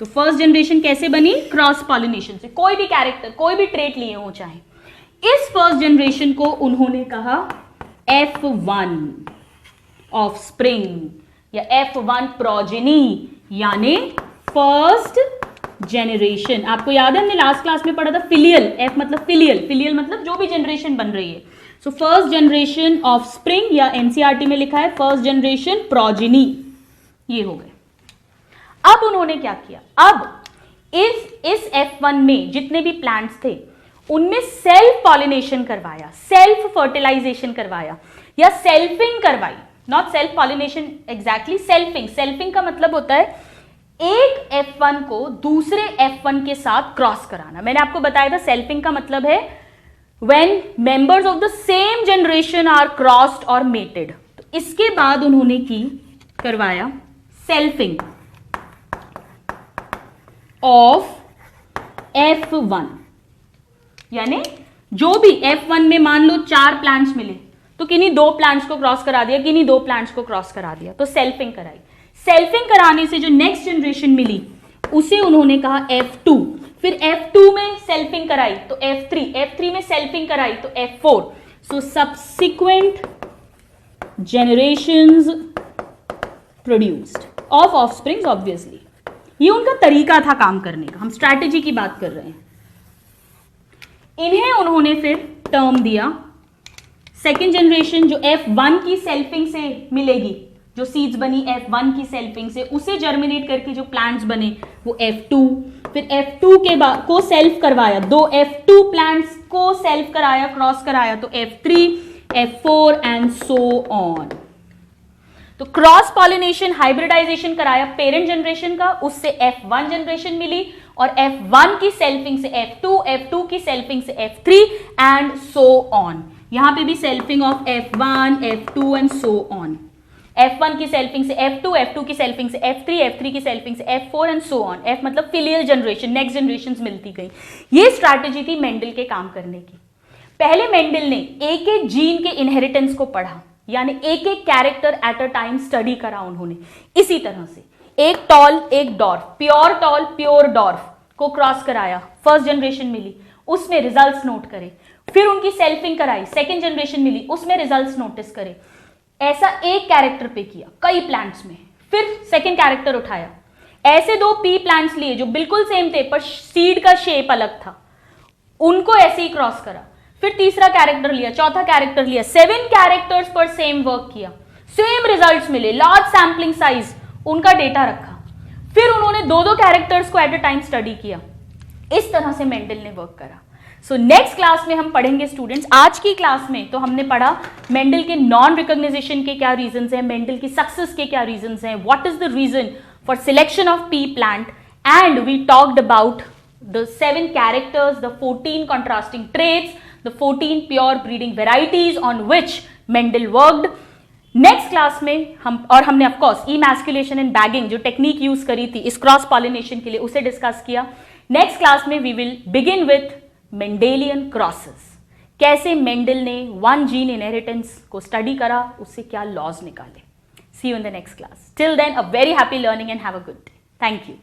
तो फर्स्ट जनरेशन कैसे बनी? क्रॉस पॉलिनेशन से. कोई भी कैरेक्टर, कोई भी ट्रेट लिए हो चाहे, इस फर्स्ट जनरेशन को उन्होंने कहा F1 ऑफ स्प्रिंग या F1 प्रोजेनी, यानी फर्स्ट जनरेशन. आपको याद है हमने लास्ट क्लास में पढ़ा था फिलियल. F मतलब फिलियल, फिलियल मतलब जो भी जनरेशन बन रही है. So first generation of spring, या एनसीईआरटी में लिखा है फर्स्ट जनरेशन प्रोजेनी. ये हो गए. अब उन्होंने क्या किया? अब इस F1 में जितने भी प्लांट्स थे उनमें सेल्फ पॉलिनेशन करवाया, सेल्फ फर्टिलाइजेशन करवाया या सेल्फिंग करवाई. Not self pollination exactly, selfing. Selfing का मतलब होता है एक F1 को दूसरे F1 के साथ क्रॉस कराना. मैंने आपको बताया था सेल्फिंग का मतलब है when members of the same generation are crossed or mated. तो इसके बाद उन्होंने करवाया सेल्फिंग ऑफ F1, यानी जो भी F1 में मान लो 4 प्लांट्स मिले तो किन्हीं 2 प्लांट्स को क्रॉस करा दिया, किन्हीं 2 प्लांट्स को क्रॉस करा दिया, तो सेल्फिंग कराई. सेल्फिंग कराने से जो नेक्स्ट जनरेशन मिली उसे उन्होंने कहा F2. फिर F2 में सेल्फिंग कराई तो F3, F3 में सेल्फिंग कराई तो F4. So subsequent generations produced of offsprings. Obviously ये उनका तरीका था काम करने का. हम स्ट्रैटेजी की बात कर रहे हैं. इन्हें उन्होंने फिर टर्म दिया सेकेंड जनरेशन, जो F1 की सेल्फिंग से मिलेगी, जो सीड्स बनी F1 की सेल्फिंग से, उसे जर्मिनेट करके जो प्लांट्स बने वो F2. फिर F2 के बाद को सेल्फ करवाया, 2 F2 प्लांट्स को सेल्फ कराया, क्रॉस कराया, तो F3, F4 and so on. तो क्रॉस पॉलिनेशन, हाइब्रिडाइजेशन कराया पेरेंट जनरेशन का, उससे F1 जनरेशन मिली, और F1 की सेल्फिंग से F2, F2 की सेल्फिंग से F3 एंड सो ऑन. यहां पे भी selfing of F1, F2 and so on. F1 की सेल्फिंग से F2, F2 की सेल्फिंग से F3, F3 की सेल्फिंग से F4 and so on. F मतलब फिलियल जनरेशन, नेक्स्ट जनरेशन मिलती गई. ये स्ट्रैटेजी थी मेंडल के काम करने की. पहले मेंडल ने एक एक जीन के इनहेरिटेंस को पढ़ा, यानी एक एक character eight a time study करा उन्होंने. इसी तरह से एक टॉल एक dwarf, pure tall pure dwarf को क्रॉस कराया, फर्स्ट जनरेशन मिली, उसमें रिजल्ट्स नोट करे. फिर उनकी सेल्फिंग कराई, सेकेंड जनरेशन मिली, उसमें रिजल्ट्स नोटिस करे. ऐसा एक कैरेक्टर पे किया, कई प्लांट्स में. फिर सेकेंड कैरेक्टर उठाया, ऐसे दो पी प्लांट्स लिए जो बिल्कुल सेम थे पर सीड का शेप अलग था, उनको ऐसे ही क्रॉस करा, फिर तीसरा कैरेक्टर लिया, चौथा कैरेक्टर लिया, 7 कैरेक्टर्स पर सेम वर्क किया, सेम रिजल्ट्स मिले, लार्ज सैम्पलिंग साइज, उनका डेटा रखा, फिर उन्होंने दो दो कैरेक्टर्स को एट अ टाइम स्टडी किया। इस तरह से मेंडल ने वर्क करा। सो नेक्स्ट क्लास में हम पढ़ेंगे स्टूडेंट्स, आज की क्लास में तो हमने पढ़ा मेंडल के नॉन रिकॉग्नाइजेशन के क्या रीजंस हैं, मेंडल की सक्सेस के क्या रीजंस हैं, what is the reason for selection of pea plant, and we talked about the 7 characters, the 14 contrasting traits, the 14 pure breeding varieties on which Mendel worked. Next class में हमने of course emasculation and bagging जो टेक्निक यूज करी थी इस क्रॉस पॉलिनेशन के लिए उसे डिस्कस किया। नेक्स्ट क्लास में we will begin with Mendelian crosses, कैसे मेंडल ने 1 जीन इनहेरिटेंस को स्टडी करा, उससे क्या लॉज निकाले। See you in the next class. Till then a very happy learning and have a good day. Thank you.